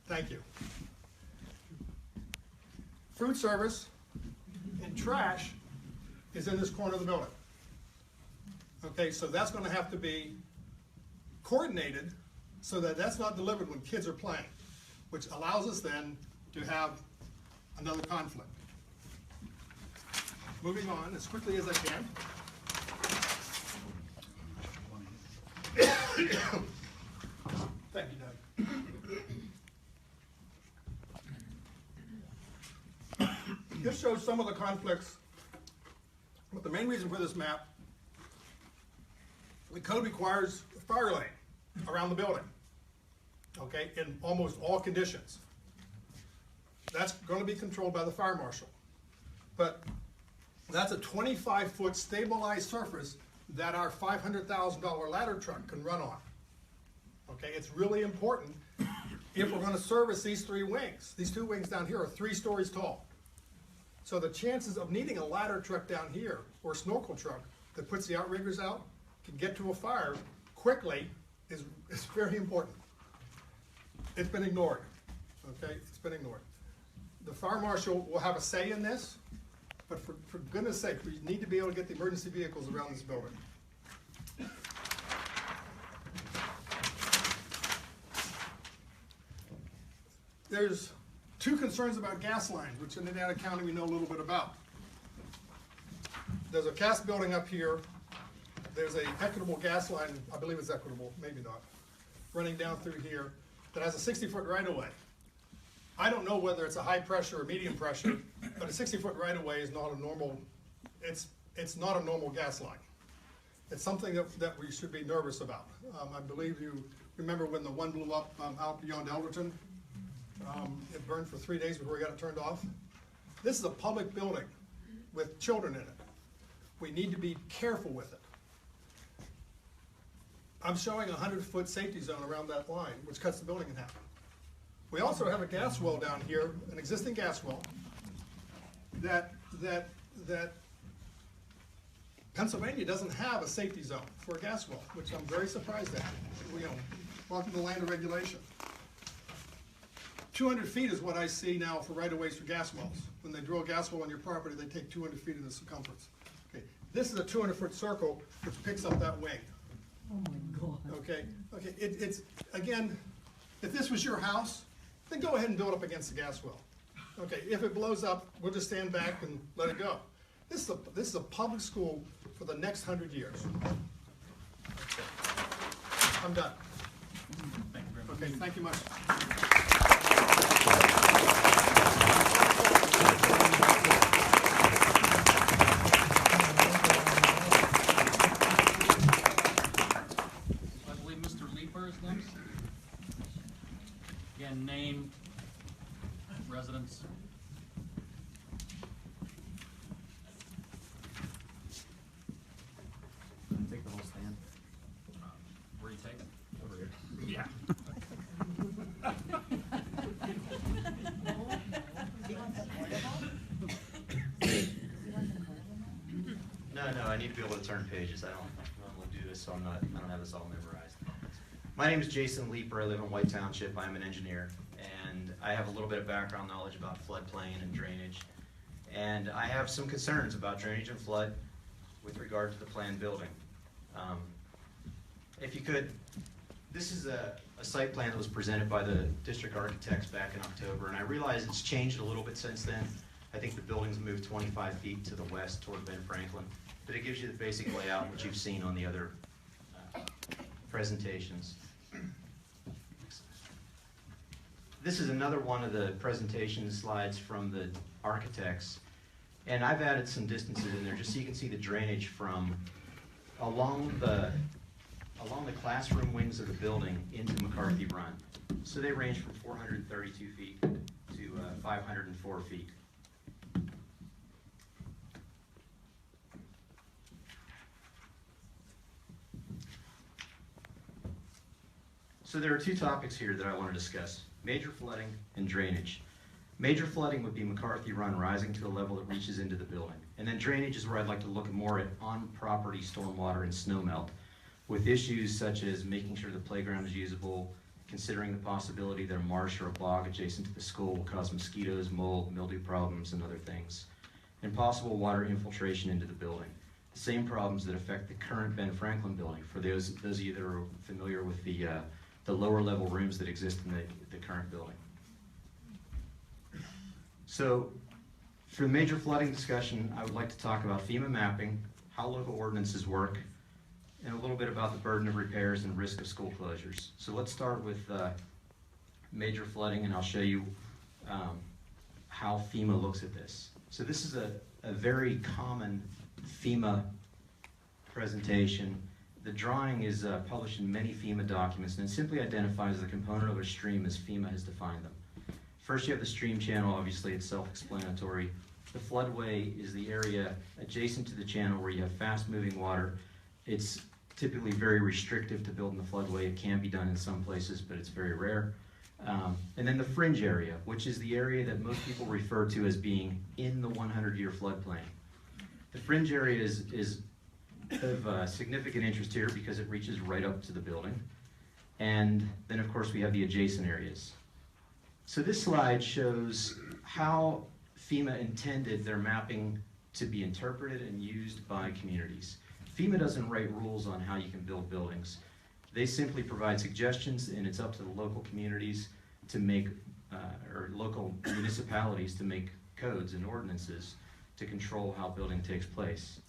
Thank you. Food service and trash is in this corner of the building. Okay, so that's gonna have to be coordinated so that that's not delivered when kids are playing, which allows us then to have another conflict. Moving on as quickly as I can. Thank you, Doug. This shows some of the conflicts, but the main reason for this map, the code requires a fire lane around the building, okay, in almost all conditions. That's going to be controlled by the fire marshal. But that's a 25-foot stabilized surface that our $500,000 ladder truck can run on. Okay, it's really important if we're going to service these 3 wings. These 2 wings down here are 3 stories tall. So the chances of needing a ladder truck down here or a snorkel truck that puts the outriggers out, can get to a fire quickly is very important. It's been ignored. Okay, it's been ignored. The fire marshal will have a say in this. But for goodness sake, we need to be able to get the emergency vehicles around this building. There's 2 concerns about gas lines, which in Indiana County we know a little bit about. There's a cast building up here. There's a equitable gas line, I believe it's equitable, maybe not, running down through here that has a 60-foot right-of-way. I don't know whether it's a high pressure or medium pressure, but a 60-foot right-of-way is not a normal, it's not a normal gas line. It's something that we should be nervous about. I believe you remember when the one blew up out beyond Elderton. It burned for 3 days before we got it turned off. This is a public building with children in it. We need to be careful with it. I'm showing a 100-foot safety zone around that line, which cuts the building in half. We also have a gas well down here, an existing gas well, that Pennsylvania doesn't have a safety zone for a gas well, which I'm very surprised at. Welcome to the land of regulation. 200 feet is what I see now for right-of-ways for gas wells. When they drill a gas well on your property, they take 200 feet in the circumference. Okay, this is a 200-foot circle which picks up that wing. Oh my God. Okay, it's again, if this was your house, then go ahead and build up against the gas well. Okay, if it blows up, we'll just stand back and let it go. This is a public school for the next 100 years. Okay. I'm done. Thank you very much. Okay, thank you much. I believe Mr. Leeper is next. Again, name, residence. Take the whole stand. Where are you taking? Over here. Yeah. No, I need to be able to turn pages. I don't normally do this, so I don't have this all memorized. My name is Jason Leeper. I live in White Township. I'm an engineer, and I have a little bit of background knowledge about floodplain and drainage. And I have some concerns about drainage and flood with regard to the planned building. If you could, this is a site plan that was presented by the district architects back in October, and I realize it's changed a little bit since then. I think the building's moved 25 feet to the west toward Ben Franklin, but it gives you the basic layout which you've seen on the other presentations. This is another one of the presentation slides from the architects, and I've added some distances in there just so you can see the drainage from along the classroom wings of the building into McCarthy Run. So they range from 432 feet to 504 feet. So there are two topics here that I want to discuss: major flooding and drainage. Major flooding would be McCarthy Run rising to a level that reaches into the building. And then drainage is where I'd like to look more at on-property stormwater and snowmelt, with issues such as making sure the playground is usable, considering the possibility that a marsh or a bog adjacent to the school will cause mosquitoes, mold, mildew problems, and other things, and possible water infiltration into the building. The same problems that affect the current Ben Franklin building, for those of you that are familiar with the lower level rooms that exist in the current building. So for the major flooding discussion, I would like to talk about FEMA mapping, how local ordinances work, and a little bit about the burden of repairs and risk of school closures. So let's start with major flooding, and I'll show you how FEMA looks at this. So this is a very common FEMA presentation. The drawing is published in many FEMA documents, and it simply identifies the component of a stream as FEMA has defined them. First, you have the stream channel. Obviously, it's self-explanatory. The floodway is the area adjacent to the channel where you have fast-moving water. It's typically very restrictive to build in the floodway. It can be done in some places, but it's very rare. And then the fringe area, which is the area that most people refer to as being in the 100-year floodplain. The fringe area is of significant interest here because it reaches right up to the building. And then, of course, we have the adjacent areas. So this slide shows how FEMA intended their mapping to be interpreted and used by communities. FEMA doesn't write rules on how you can build buildings. They simply provide suggestions, and it's up to the local communities to make, or local municipalities to make codes and ordinances to control how building takes place.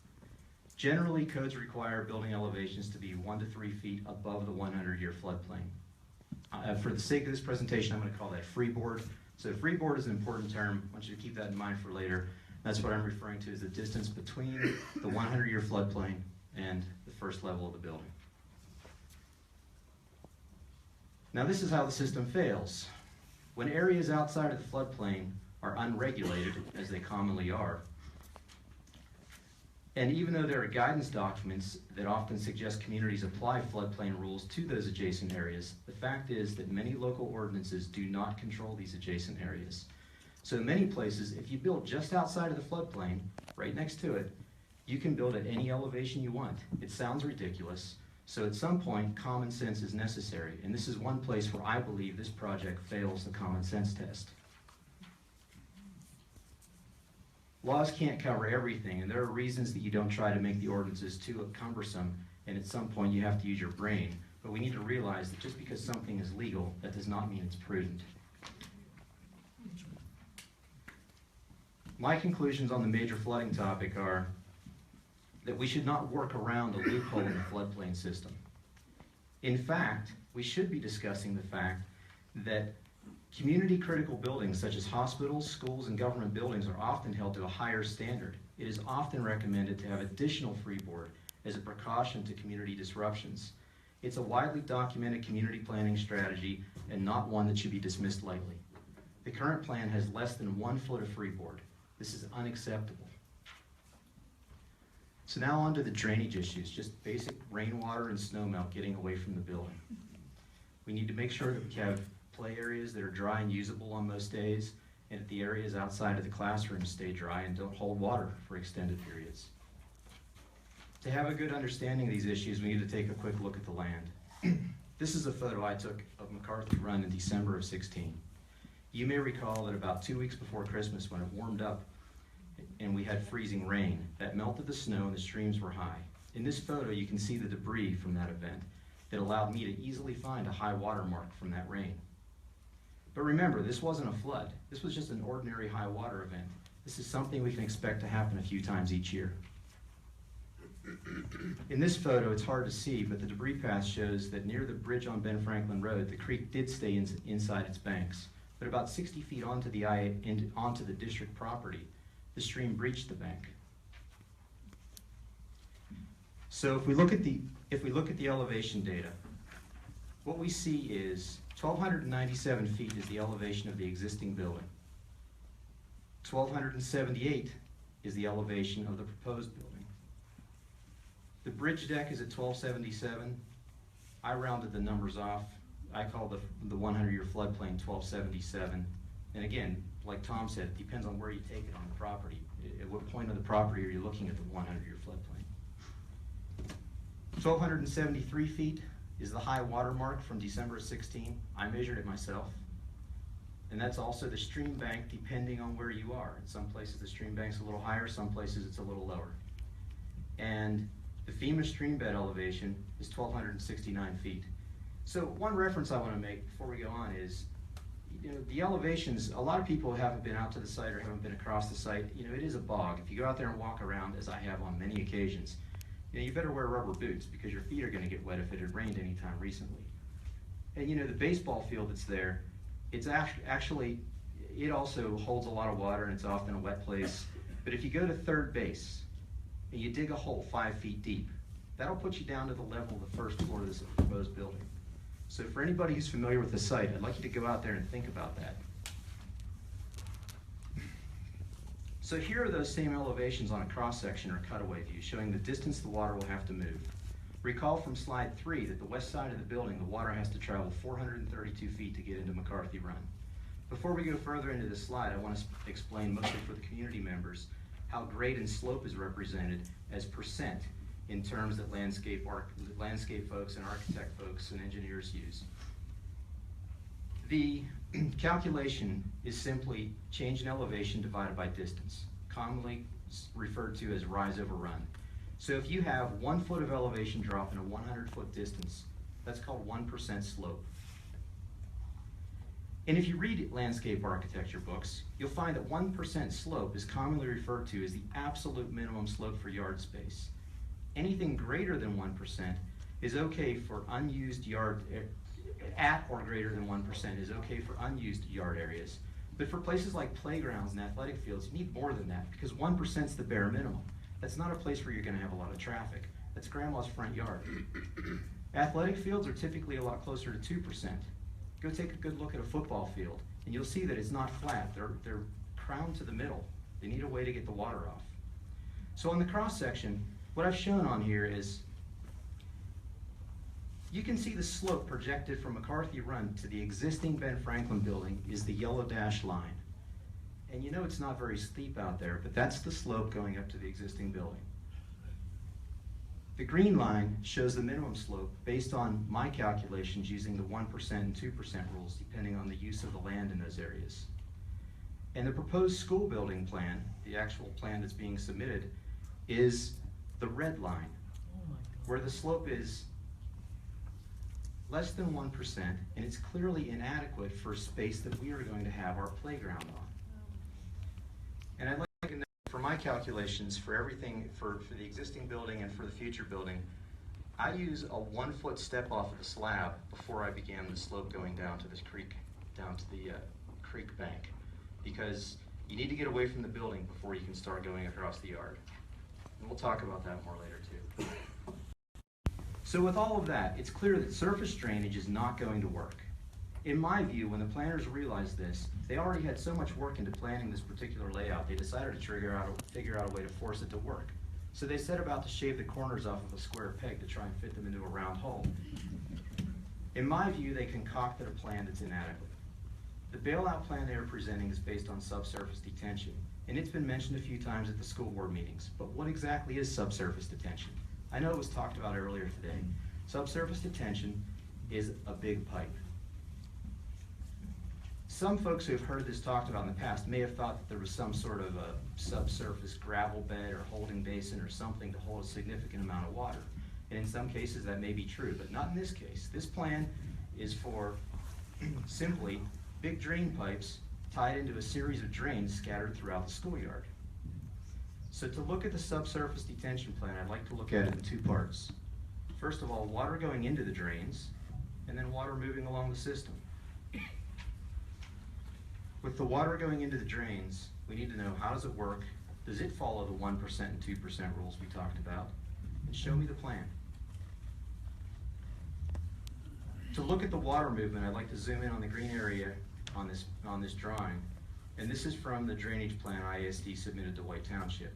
Generally, codes require building elevations to be 1 to 3 feet above the 100-year floodplain. For the sake of this presentation, I'm going to call that freeboard. So freeboard is an important term. I want you to keep that in mind for later. That's what I'm referring to as the distance between the 100-year floodplain and the first level of the building. Now this is how the system fails. When areas outside of the floodplain are unregulated, as they commonly are, and even though there are guidance documents that often suggest communities apply floodplain rules to those adjacent areas, the fact is that many local ordinances do not control these adjacent areas. So in many places, if you build just outside of the floodplain, right next to it, you can build at any elevation you want. It sounds ridiculous, so at some point, common sense is necessary, and this is one place where I believe this project fails the common sense test. Laws can't cover everything, and there are reasons that you don't try to make the ordinances too cumbersome, and at some point you have to use your brain. But we need to realize that just because something is legal, that does not mean it's prudent. My conclusions on the major flooding topic are that we should not work around a loophole in the floodplain system. In fact, we should be discussing the fact that community critical buildings such as hospitals, schools, and government buildings are often held to a higher standard. It is often recommended to have additional freeboard as a precaution to community disruptions. It's a widely documented community planning strategy and not one that should be dismissed lightly. The current plan has less than 1 foot of freeboard. This is unacceptable. So now on to the drainage issues, just basic rainwater and snowmelt getting away from the building. We need to make sure that we have play areas that are dry and usable on most days, and that the areas outside of the classroom stay dry and don't hold water for extended periods. To have a good understanding of these issues, we need to take a quick look at the land. This is a photo I took of McCarthy Run in December of 16. You may recall that about 2 weeks before Christmas, when it warmed up and we had freezing rain, that melted the snow and the streams were high. In this photo, you can see the debris from that event that allowed me to easily find a high water mark from that rain. But remember, this wasn't a flood. This was just an ordinary high water event. This is something we can expect to happen a few times each year. In this photo, it's hard to see, but the debris path shows that near the bridge on Ben Franklin Road, the creek did stay inside its banks. But about 60 feet onto the district property, the stream breached the bank. So if we look at the elevation data, what we see is 1,297 feet is the elevation of the existing building. 1,278 is the elevation of the proposed building. The bridge deck is at 1,277. I rounded the numbers off. I call the 100-year floodplain 1,277. And again, like Tom said, it depends on where you take it on the property. At what point of the property are you looking at the 100-year floodplain? 1,273 feet is the high water mark from December of 16. I measured it myself. And that's also the stream bank depending on where you are. In some places the stream bank's a little higher, some places it's a little lower. And the FEMA stream bed elevation is 1,269 feet. So one reference I want to make before we go on is, the elevations, a lot of people haven't been out to the site or haven't been across the site. It is a bog. If you go out there and walk around, as I have on many occasions, you better wear rubber boots because your feet are going to get wet if it had rained any time recently. And the baseball field that's there, it's actually, it also holds a lot of water and it's often a wet place. But if you go to third base and you dig a hole 5 feet deep, that'll put you down to the level of the first floor of this proposed building. So for anybody who's familiar with the site, I'd like you to go out there and think about that. So here are those same elevations on a cross-section or cutaway view, showing the distance the water will have to move. Recall from slide 3 that the west side of the building, the water has to travel 432 feet to get into McCarthy Run. Before we go further into this slide, I want to explain, mostly for the community members, how grade and slope is represented as percent in terms that landscape folks and architect folks and engineers use. The calculation is simply change in elevation divided by distance, commonly referred to as rise over run. So if you have 1 foot of elevation drop in a 100-foot distance, that's called 1% slope. And if you read landscape architecture books, you'll find that 1% slope is commonly referred to as the absolute minimum slope for yard space. Anything greater than 1% is okay for unused yard, at or greater than 1% is okay for unused yard areas. But for places like playgrounds and athletic fields, you need more than that because 1% is the bare minimum. That's not a place where you're going to have a lot of traffic. That's grandma's front yard. Athletic fields are typically a lot closer to 2%. Go take a good look at a football field and you'll see that it's not flat. They're crowned to the middle. They need a way to get the water off. So on the cross section, what I've shown on here is you can see the slope projected from McCarthy Run to the existing Ben Franklin building is the yellow dashed line. And it's not very steep out there, but that's the slope going up to the existing building. The green line shows the minimum slope based on my calculations using the 1% and 2% rules depending on the use of the land in those areas. And the proposed school building plan, the actual plan that's being submitted, is the red line, where the slope is less than 1%, and it's clearly inadequate for space that we are going to have our playground on. And I'd like to know, for my calculations, for everything, for the existing building and for the future building, I use a 1 foot step off of the slab before I began the slope going down to this creek, down to the creek bank, because you need to get away from the building before you can start going across the yard. And we'll talk about that more later too. So with all of that, it's clear that surface drainage is not going to work. In my view, when the planners realized this, they already had so much work into planning this particular layout, they decided to figure out a way to force it to work. So they set about to shave the corners off of a square peg to try and fit them into a round hole. In my view, they concocted a plan that's inadequate. The bailout plan they are presenting is based on subsurface detention, and it's been mentioned a few times at the school board meetings, but what exactly is subsurface detention? I know it was talked about earlier today. Subsurface detention is a big pipe. Some folks who have heard this talked about in the past may have thought that there was some sort of a subsurface gravel bed or holding basin or something to hold a significant amount of water. And in some cases that may be true, but not in this case. This plan is for simply big drain pipes tied into a series of drains scattered throughout the schoolyard. So to look at the subsurface detention plan, I'd like to look at it in two parts. First of all, water going into the drains, and then water moving along the system. With the water going into the drains, we need to know how does it work, does it follow the 1% and 2% rules we talked about, and show me the plan. To look at the water movement, I'd like to zoom in on the green area on this drawing, and this is from the drainage plan ISD submitted to White Township.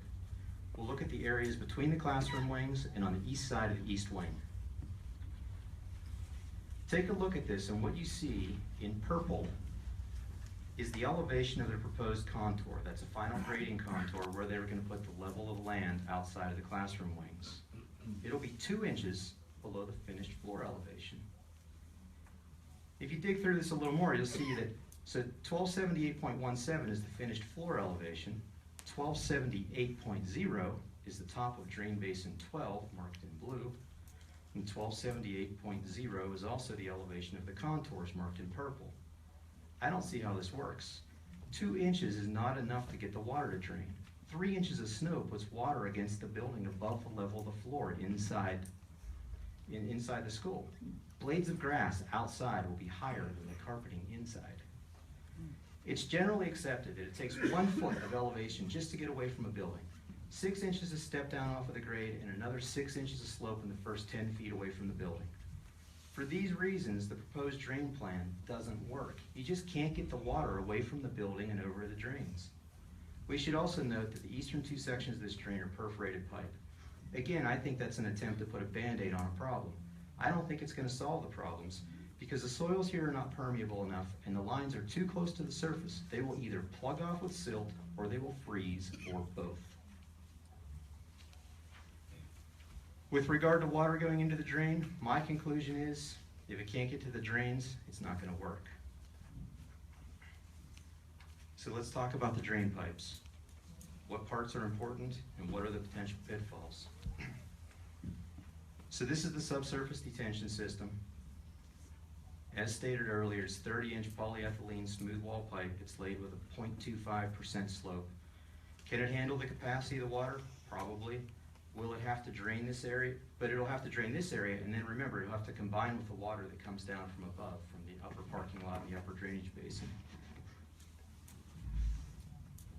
We'll look at the areas between the classroom wings and on the east side of the east wing. Take a look at this, and what you see in purple is the elevation of the proposed contour. That's a final grading contour where they're going to put the level of land outside of the classroom wings. It'll be 2 inches below the finished floor elevation. If you dig through this a little more, you'll see that, so 1278.17 is the finished floor elevation, 1278.0 is the top of drain basin 12, marked in blue, and 1278.0 is also the elevation of the contours, marked in purple. I don't see how this works. 2 inches is not enough to get the water to drain. 3 inches of snow puts water against the building above the level of the floor inside the school. Blades of grass outside will be higher than the carpeting inside. It's generally accepted that it takes 1 foot of elevation just to get away from a building. 6 inches of step down off of the grade and another 6 inches of slope in the first 10 feet away from the building. For these reasons, the proposed drain plan doesn't work. You just can't get the water away from the building and over the drains. We should also note that the eastern 2 sections of this drain are perforated pipe. Again, I think that's an attempt to put a Band-Aid on a problem. I don't think it's going to solve the problems because the soils here are not permeable enough and the lines are too close to the surface. They will either plug off with silt or they will freeze, or both. With regard to water going into the drain, my conclusion is if it can't get to the drains, it's not going to work. So let's talk about the drain pipes. What parts are important and what are the potential pitfalls? So this is the subsurface detention system. As stated earlier, it's 30-inch polyethylene smooth wall pipe. It's laid with a 0.25% slope. Can it handle the capacity of the water? Probably. Will it have to drain this area? But it'll have to drain this area, and then remember, it'll have to combine with the water that comes down from above, from the upper parking lot and the upper drainage basin.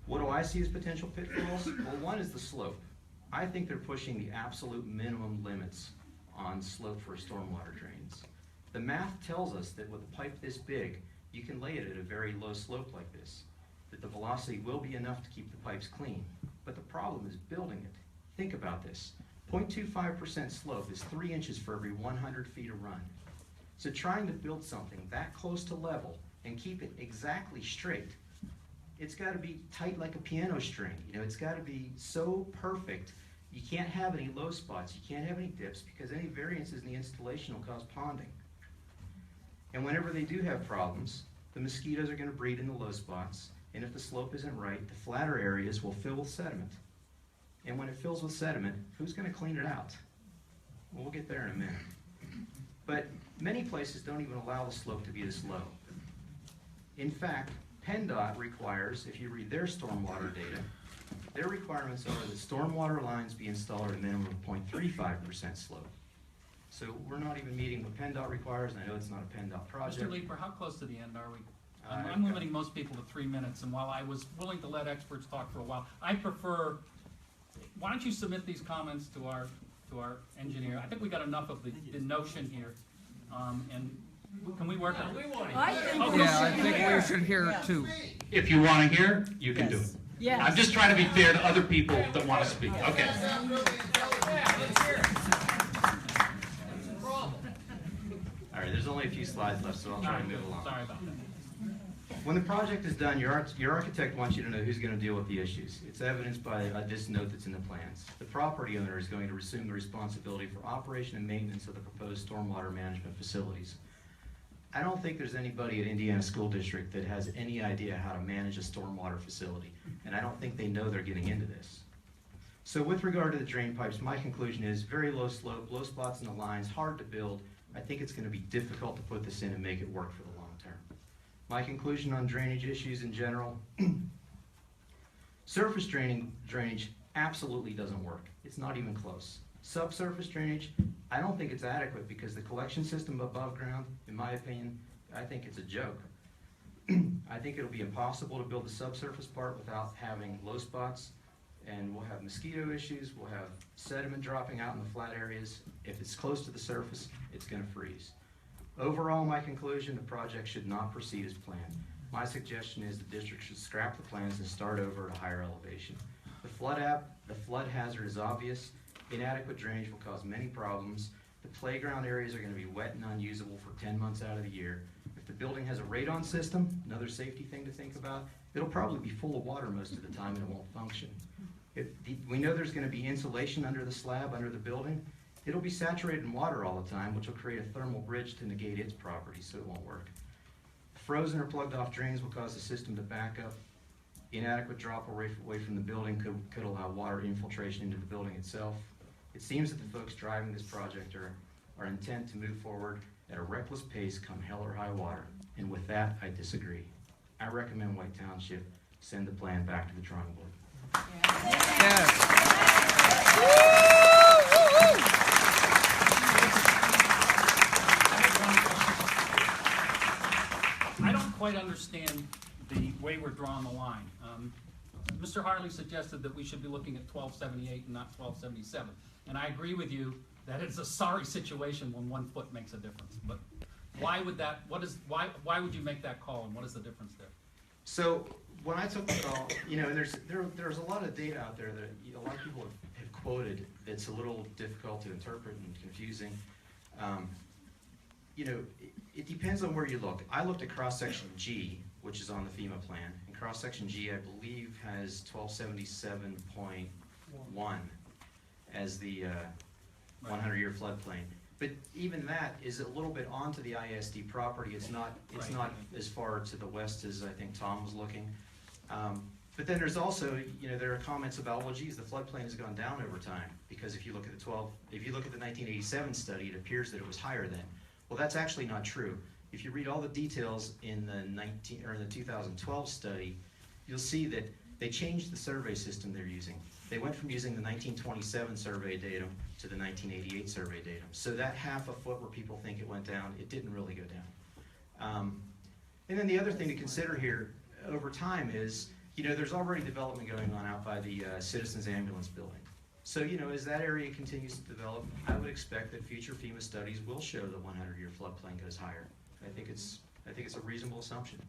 What do I see as potential pitfalls? Well, one is the slope. I think they're pushing the absolute minimum limits on slope for stormwater drains. The math tells us that with a pipe this big, you can lay it at a very low slope like this, that the velocity will be enough to keep the pipes clean. But the problem is building it. Think about this. 0.25% slope is 3 inches for every 100 feet of run. So trying to build something that close to level and keep it exactly straight, it's got to be tight like a piano string. You know, it's got to be so perfect. You can't have any low spots. You can't have any dips because any variances in the installation will cause ponding. And whenever they do have problems, the mosquitoes are going to breed in the low spots. And if the slope isn't right, the flatter areas will fill with sediment. And when it fills with sediment, who's going to clean it out? Well, we'll get there in a minute. But many places don't even allow the slope to be this low. In fact, PennDOT requires, if you read their stormwater data, their requirements are that stormwater lines be installed at a minimum of 0.35% slope. So we're not even meeting what PennDOT requires, and I know it's not a PennDOT project. Mr. Leeper, how close to the end are we? I'm limiting most people to 3 minutes, and while I was willing to let experts talk for a while, I prefer, why don't you submit these comments to our engineer? I think we got enough of the notion here, and can we work on it? I think I think we should hear it too. If you want to hear, you can do it. Yes. I'm just trying to be fair to other people that want to speak. Okay. All right, there's only a few slides left, so I'll try to move along. Sorry about that. When the project is done, your architect wants you to know who's going to deal with the issues. It's evidenced by this note that's in the plans. The property owner is going to assume the responsibility for operation and maintenance of the proposed stormwater management facilities. I don't think there's anybody at Indiana School District that has any idea how to manage a stormwater facility, and I don't think they know they're getting into this. So with regard to the drain pipes, my conclusion is very low slope, low spots in the lines, hard to build. I think it's going to be difficult to put this in and make it work for the long term. My conclusion on drainage issues in general, surface drainage absolutely doesn't work. It's not even close. Subsurface drainage, I don't think it's adequate because the collection system above ground, in my opinion, I think it's a joke. I think it'll be impossible to build the subsurface part without having low spots, and we'll have mosquito issues, we'll have sediment dropping out in the flat areas. If it's close to the surface, it's gonna freeze. Overall, my conclusion, the project should not proceed as planned. My suggestion is the district should scrap the plans and start over at a higher elevation. The flood hazard is obvious. Inadequate drainage will cause many problems. The playground areas are going to be wet and unusable for 10 months out of the year. If the building has a radon system, another safety thing to think about, it'll probably be full of water most of the time and it won't function. We know there's going to be insulation under the slab, under the building. It'll be saturated in water all the time, which will create a thermal bridge to negate its properties, so it won't work. Frozen or plugged off drains will cause the system to back up. Inadequate drop away from the building could allow water infiltration into the building itself. It seems that the folks driving this project are intent to move forward at a reckless pace come hell or high water. And with that, I disagree. I recommend White Township send the plan back to the drawing board. I don't quite understand the way we're drawing the line. Mr. Harley suggested that we should be looking at 1278 and not 1277. And I agree with you that it's a sorry situation when 1 foot makes a difference. But why would that, why would you make that call and what is the difference there? So when I took the call, you know, there's a lot of data out there that a lot of people have quoted that's a little difficult to interpret and confusing. You know, it depends on where you look. I looked at cross-section G, which is on the FEMA plan, and cross-section G, I believe, has 1277.1 as the 100-year floodplain. But even that is a little bit onto the ISD property. It's not as far to the west as I think Tom was looking. But then there's also, you know, there are comments about, well, geez, the floodplain has gone down over time because if you look at the 1987 study, it appears that it was higher then. Well, that's actually not true. If you read all the details in the 2012 study, you'll see that they changed the survey system they're using. They went from using the 1927 survey datum to the 1988 survey datum. So that half a foot where people think it went down, it didn't really go down. And then the other thing to consider here over time is, you know, there's already development going on out by the Citizens Ambulance building. So, you know, as that area continues to develop, I would expect that future FEMA studies will show the 100-year floodplain goes higher. I think it's a reasonable assumption.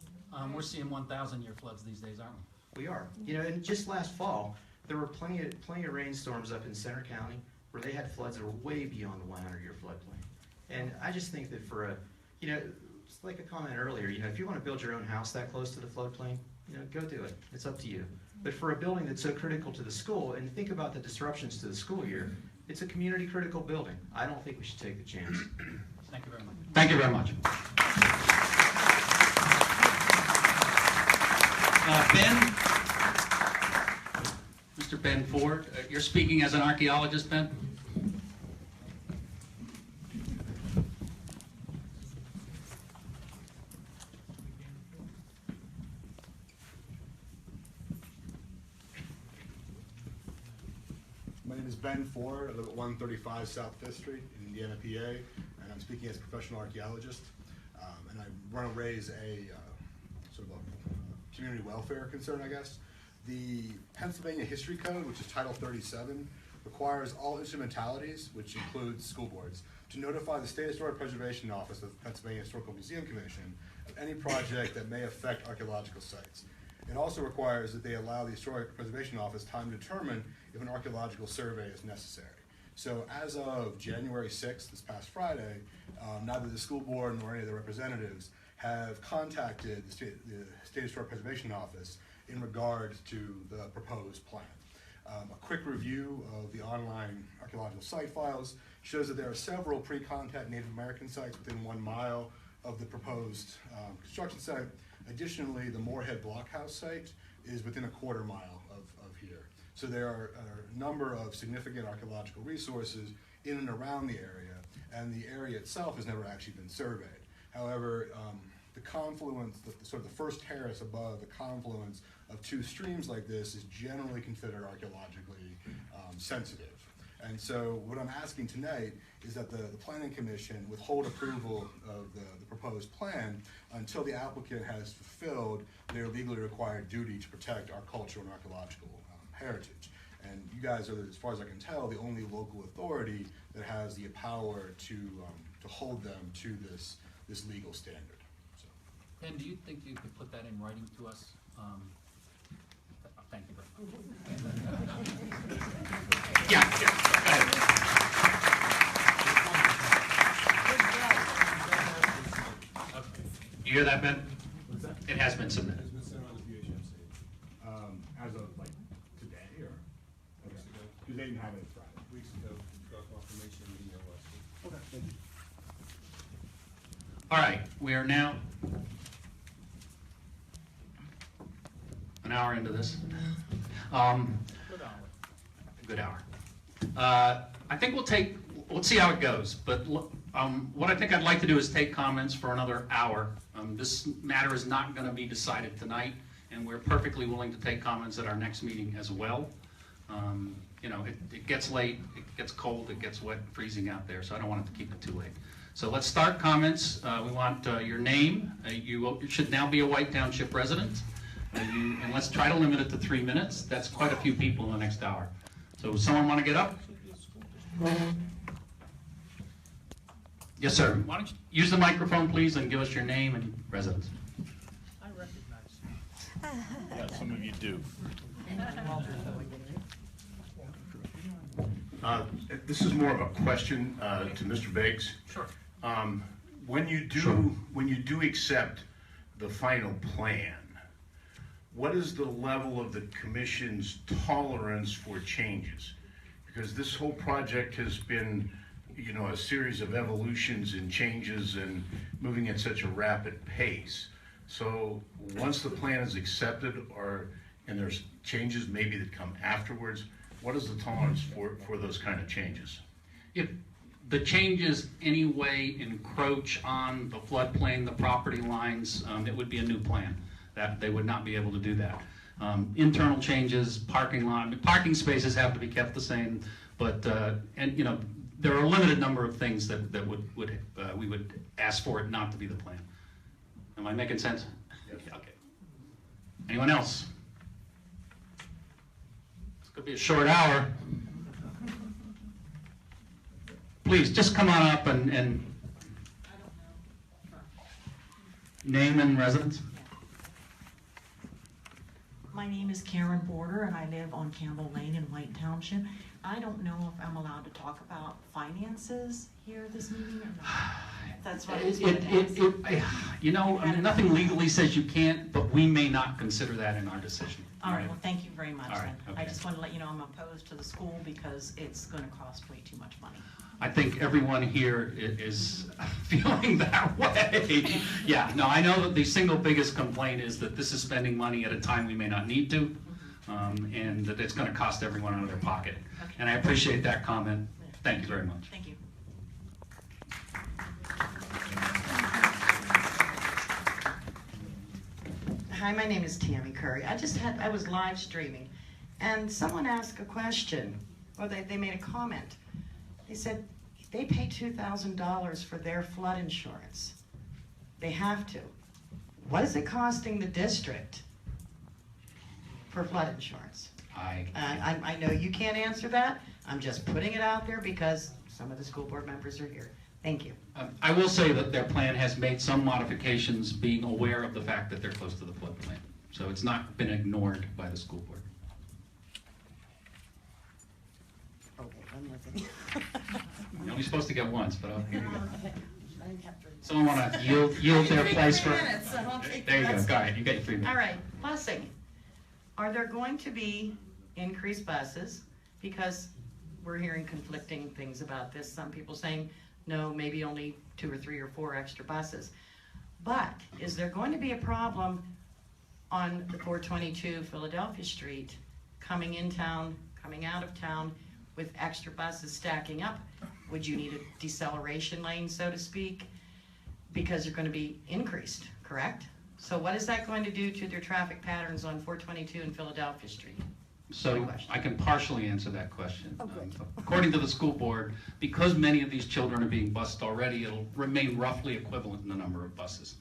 We're seeing 1,000-year floods these days, aren't we? We are. You know, and just last fall, there were plenty of rainstorms up in Center County where they had floods that were way beyond the 100-year floodplain. And I just think that for a, you know, just like a comment earlier, you know, if you want to build your own house that close to the floodplain, you know, go do it. It's up to you. But for a building that's so critical to the school, and think about the disruptions to the school year, it's a community critical building. I don't think we should take the chance. Thank you very much. Thank you very much. Ben? Mr. Ben Ford, you're speaking as an archaeologist, Ben? My name is Ben Ford. I live at 135 South 5th Street in Indiana, PA, and I'm speaking as a professional archaeologist. And I want to raise a sort of a community welfare concern, I guess. The Pennsylvania History Code, which is Title 37, requires all instrumentalities, which includes school boards, to notify the State Historic Preservation Office of the Pennsylvania Historical Museum Commission of any project that may affect archaeological sites. It also requires that they allow the Historic Preservation Office time to determine if an archaeological survey is necessary. So as of January 6th, this past Friday, neither the school board nor any of the representatives have contacted the State Historic Preservation Office in regard to the proposed plan. A quick review of the online archaeological site files shows that there are several pre-contact Native American sites within 1 mile of the proposed construction site. Additionally, the Moorhead Blockhouse site is within a 1/4 mile of here. So there are a number of significant archaeological resources in and around the area, and the area itself has never actually been surveyed. However, the confluence, sort of the first terrace above the confluence of 2 streams like this is generally considered archaeologically sensitive. And so what I'm asking tonight is that the Planning Commission withhold approval of the proposed plan until the applicant has fulfilled their legally required duty to protect our cultural and archaeological heritage. And you guys are, as far as I can tell, the only local authority that has the power to hold them to this legal standard. So. Ben, do you think you could put that in writing to us? Thank you very much. Yeah, go ahead. You hear that, Ben? What's that? It has been submitted. It's been sent on the VHMC. As of like today, or? Okay. Because they didn't have it Friday. Weeks ago, got confirmation email us. Okay, thank you. All right, we are now an hour into this. Good hour. I think let's see how it goes, but what I think I'd like to do is take comments for another hour. This matter is not going to be decided tonight, and we're perfectly willing to take comments at our next meeting as well. You know, it gets late, it gets cold, it gets wet, freezing out there, so I don't want it to keep it too late. So let's start comments. We want your name. You should now be a White Township resident. And let's try to limit it to 3 minutes. That's quite a few people in the next hour. So does someone want to get up? Yes, sir. Why don't you use the microphone, please, and give us your name and residence. I recognize you. Yeah, some of you do. This is more of a question to Mr. Biggs. Sure. When you do accept the final plan, what is the level of the commission's tolerance for changes? Because this whole project has been, you know, a series of evolutions and changes and moving at such a rapid pace. So once the plan is accepted, and there's changes maybe that come afterwards, what is the tolerance for those kind of changes? If the changes anyway encroach on the floodplain, the property lines, it would be a new plan. That they would not be able to do that. Internal changes, parking spaces have to be kept the same, but and you know there are a limited number of things that we would ask for it not to be the plan. Am I making sense? Yes. Okay. Anyone else? It's gonna be a short hour. Please just come on up and name and residence. My name is Karen Border, and I live on Campbell Lane in White Township. I don't know if I'm allowed to talk about finances here at this meeting or not. That's what I was going to ask. You know, I mean, nothing legally says you can't, but we may not consider that in our decision. All right, well, thank you very much. All right, then. I okay. just want to let you know I'm opposed to the school because it's going to cost way too much money. I think everyone here is feeling that way. Yeah, no, I know that the single biggest complaint is that this is spending money at a time we may not need to, and that it's going to cost everyone out of their pocket. Okay. And I appreciate that comment. Thank you very much. Thank you. Hi, my name is Tammy Curry. I was live streaming, and someone asked a question, or they made a comment. They said they pay $2,000 for their flood insurance. They have to. What is it costing the district for flood insurance? I know you can't answer that. I'm just putting it out there because some of the school board members are here. Thank you. I will say that their plan has made some modifications, being aware of the fact that they're close to the floodplain. So it's not been ignored by the school board. Okay, one more thing. You're only supposed to get once, but I'll give you that. Someone want to yield their place for? 3 minutes, so I'll take the There you go, rest. go ahead, you got your 3 minutes. All right, busing. Are there going to be increased buses? Because we're hearing conflicting things about this. Some people saying, no, maybe only 2 or 3 or 4 extra buses. But is there going to be a problem on the 422 Philadelphia Street, coming in town, coming out of town, with extra buses stacking up? Would you need a deceleration lane, so to speak? Because they're going to be increased, correct? So what is that going to do to their traffic patterns on 422 and Philadelphia Street? So I can partially answer that question. According to the school board, because many of these children are being bused already, it'll remain roughly equivalent in the number of buses.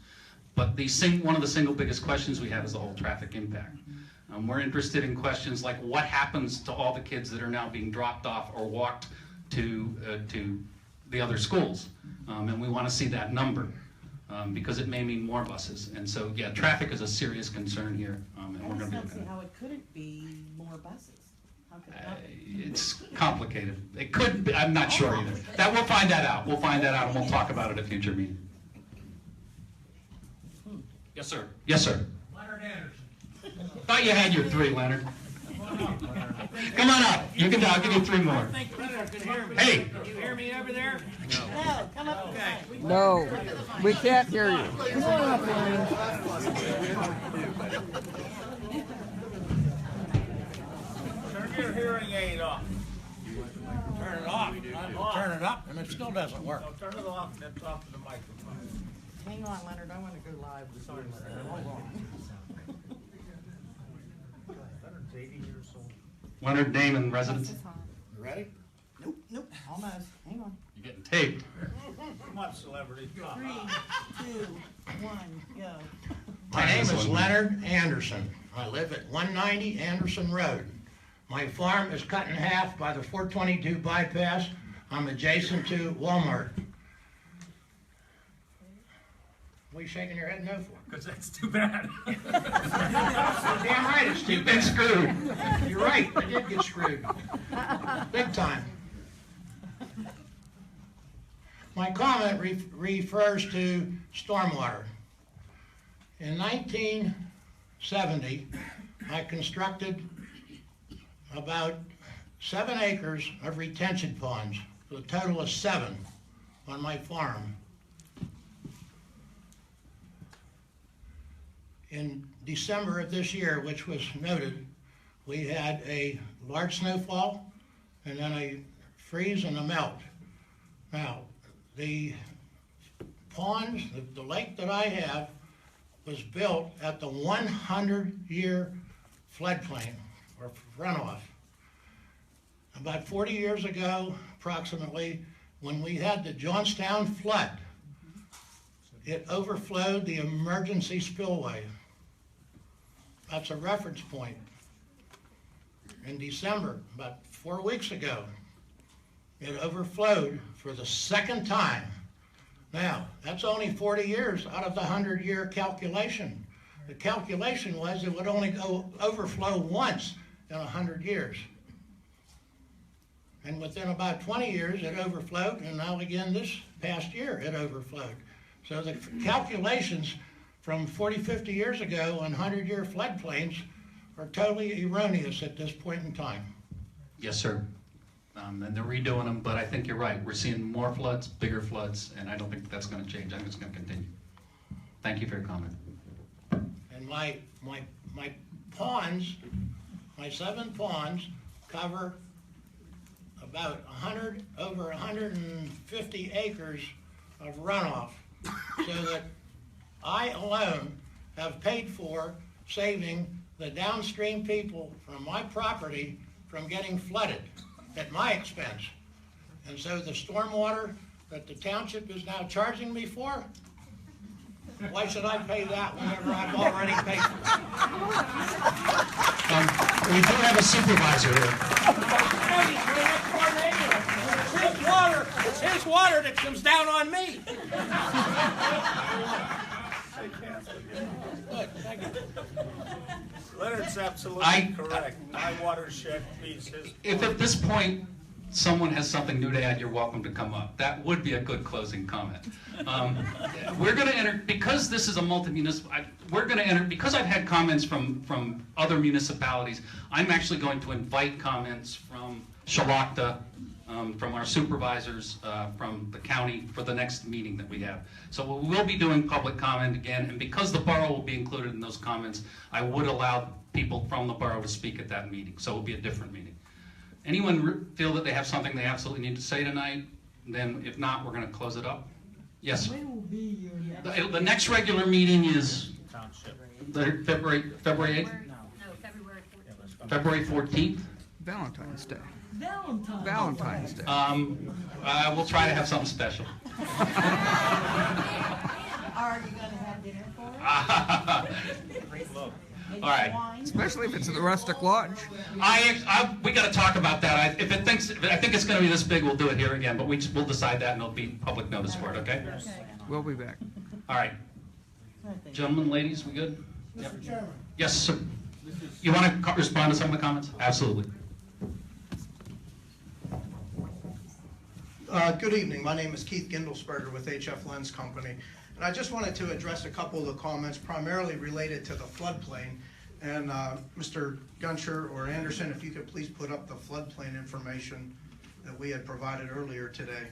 But one of the single biggest questions we have is the whole traffic impact. We're interested in questions like what happens to all the kids that are now being dropped off or walked to the other schools. And we want to see that number because it may mean more buses. And so, yeah, traffic is a serious concern here. And we're going to be looking at it. how it couldn't be more buses. How could it not be? It's complicated. It could be, I'm not sure either. We'll find that out. We'll find that out and we'll talk about it at a future meeting. Yes, sir. Yes, sir. Leonard Anderson. Thought you had your 3, Leonard. Come on up. You can. I'll give you 3 more. I think Leonard can hear me. Hey. Can you hear me over there? No, come up. Okay. No, we can't hear you. Turn your hearing aid off. Turn it off. Turn it up, and it still doesn't work. No, turn it off, and it's off to the microphone. Hang on, Leonard, I want to go live. Sorry, Leonard, hold on. Leonard's 80 years old. Leonard, name and residence. Ready? Nope, almost. Hang on. You're getting taped. Come on, celebrity. 3, 2, 1, go. My name is Leonard Anderson. I live at 190 Anderson Road. My farm is cut in half by the 422 bypass. I'm adjacent to Walmart. What are you shaking your head no for? Because that's too bad. Damn right it's too bad. Screwed. You're right, I did get screwed. Big time. My comment refers to stormwater. In 1970, I constructed about 7 acres of retention ponds, for a total of 7 on my farm. In December of this year, which was noted, we had a large snowfall and then a freeze and a melt. Now, the ponds, the lake that I have, was built at the 100-year floodplain or runoff. About 40 years ago, approximately, when we had the Johnstown flood, it overflowed the emergency spillway. That's a reference point. In December, about 4 weeks ago, it overflowed for the 2nd time. Now, that's only 40 years out of the 100-year calculation. The calculation was it would only overflow once in 100 years. And within about 20 years, it overflowed, and now again this past year, it overflowed. So the calculations from 40, 50 years ago on 100-year floodplains are totally erroneous at this point in time. Yes, sir. And they're redoing them, but I think you're right. We're seeing more floods, bigger floods, and I don't think that's going to change. I think it's going to continue. Thank you for your comment. And my ponds, my 7 ponds cover about over 150 acres of runoff, so that I alone have paid for saving the downstream people from my property from getting flooded at my expense. And so the stormwater that the township is now charging me for, why should I pay that whenever I've already paid for it? We do have a supervisor here. It's his water that comes down on me. Leonard's absolutely correct. My watershed piece is. If at this point someone has something new to add, you're welcome to come up. That would be a good closing comment. We're going to enter, because this is a multi-municipal, we're going to enter, because I've had comments from other municipalities, I'm actually going to invite comments from Shalakta, from our supervisors, from the county for the next meeting that we have. So we will be doing public comment again, and because the borough will be included in those comments, I would allow people from the borough to speak at that meeting, so it will be a different meeting. Anyone feel that they have something they absolutely need to say tonight? Then if not, we're going to close it up. Yes? When will be your next? The next regular meeting is Township. February 8th? No, February 14th. February 14th? Valentine's Day. Valentine's. Valentine's Day. We'll try to have something special. Are you gonna have dinner for us? All right. Especially if it's at the Rustic Lodge. We got to talk about that. I think it's going to be this big, we'll do it here again, but we'll decide that and there'll be public notice for it, okay? We'll be back. All right. Gentlemen, ladies, we good? Mr. Chairman. Yes, sir. You want to respond to some of the comments? Absolutely. Good evening. My name is Keith Gindelsberger with HF Lens Company. And I just wanted to address a couple of the comments primarily related to the floodplain. And Mr. Guncher or Anderson, if you could please put up the floodplain information that we had provided earlier today.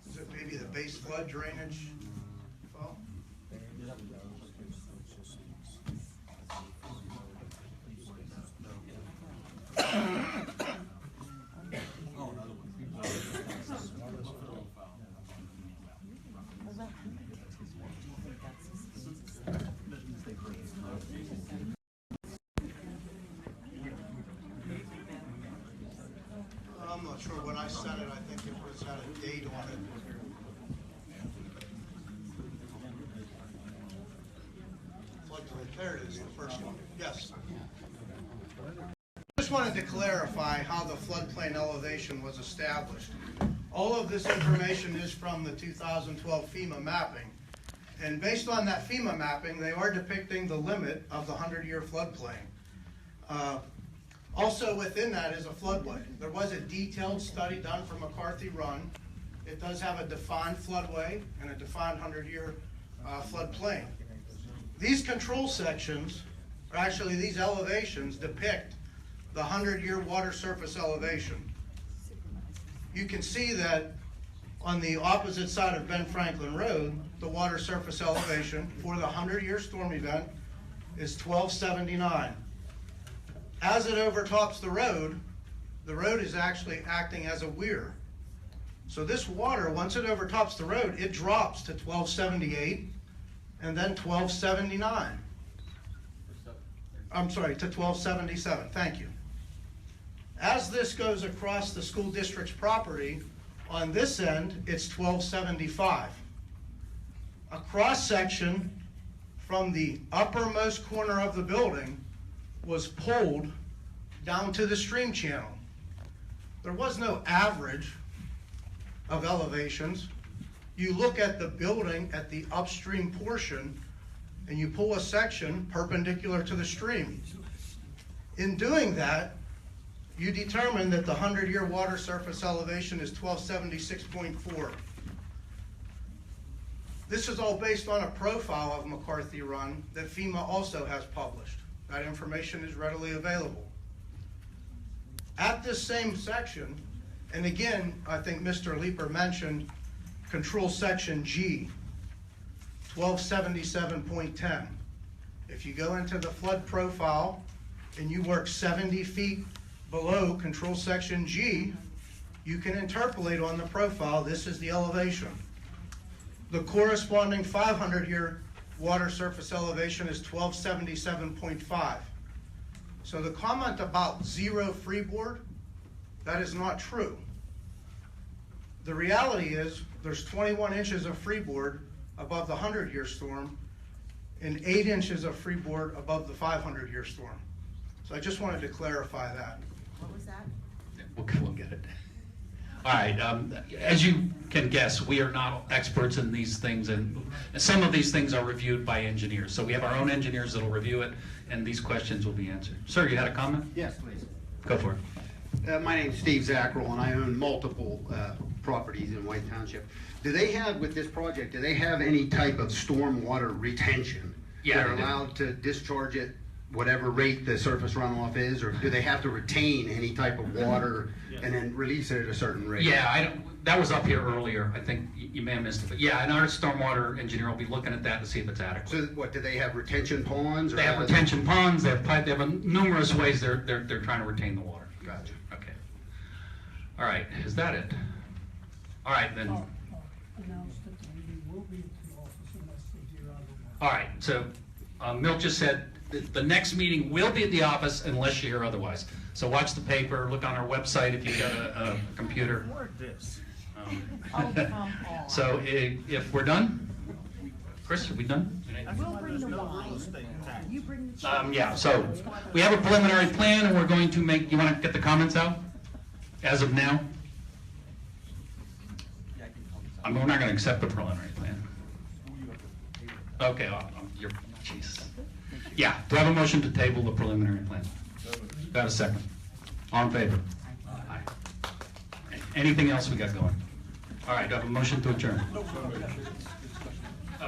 Is it maybe the base flood drainage? Well, I'm not sure when I said it, I think it was had a date on it. There it is, the first one. Yes. Just wanted to clarify how the floodplain elevation was established. All of this information is from the 2012 FEMA mapping. And based on that FEMA mapping, they are depicting the limit of the 100-year floodplain. Also within that is a floodway. There was a detailed study done for McCarthy Run. It does have a defined floodway and a defined 100-year floodplain. These control sections, or actually these elevations, depict the 100-year water surface elevation. You can see that on the opposite side of Ben Franklin Road, the water surface elevation for the 100-year storm event is 1279. As it overtops the road is actually acting as a weir. So this water, once it overtops the road, it drops to 1278 and then 1279. I'm sorry, to 1277, thank you. As this goes across the school district's property, on this end, it's 1275. A cross section from the uppermost corner of the building was pulled down to the stream channel. There was no average of elevations. You look at the building at the upstream portion and you pull a section perpendicular to the stream. In doing that, you determine that the 100-year water surface elevation is 1276.4. This is all based on a profile of McCarthy Run that FEMA also has published. That information is readily available. At this same section, and again, I think Mr. Leeper mentioned control section G, 1277.10. If you go into the flood profile and you work 70 feet below control section G, you can interpolate on the profile, this is the elevation. The corresponding 500-year water surface elevation is 1277.5. So the comment about zero freeboard, that is not true. The reality is there's 21 inches of freeboard above the 100-year storm and 8 inches of freeboard above the 500-year storm. So I just wanted to clarify that. What was that? We'll get it. All right, as you can guess, we are not experts in these things, and some of these things are reviewed by engineers. So we have our own engineers that'll review it, and these questions will be answered. Sir, you had a comment? Yes, please. Go for it. My name's Steve Zackrell, and I own multiple properties in White Township. Do they have, with this project, do they have any type of stormwater retention? Yeah, They're they do. allowed to discharge it whatever rate the surface runoff is, or do they have to retain any type of water and then release it at a certain rate? Yeah, that was up here earlier. I think you may have missed it, but yeah, and our stormwater engineer will be looking at that to see if it's adequate. So what, do they have retention ponds? Or They have retention ponds, they have pipe, they have numerous ways they're trying to retain the water. Gotcha. Okay. All right, is that it? All right, then. Announced that the meeting will be at the office unless they hear otherwise. All right, so Milt just said the next meeting will be at the office unless you hear otherwise. So watch the paper, look on our website if you've got a computer. This. So if we're done, Chris, are we done? We'll bring the wine. You bring the cheese. Yeah, so we have a preliminary plan and we're going to make, you want to get the comments out as of now? I mean, we're not going to accept the preliminary plan. Okay, you're, jeez. Yeah, do I have a motion to table the preliminary plan? Do I have a second? All in favor? Aye. Anything else we got going? All right, do I have a motion to adjourn? Oh,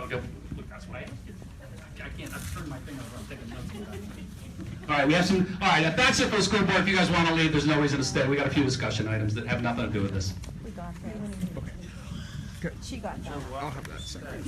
go, look, that's what I can't, I turned my finger over, I'm taking notes. All right, we have some, all right, if that's it for the school board, if you guys want to leave, there's no reason to stay. We got a few discussion items that have nothing to do with this. We got that. She got that. I'll have that second.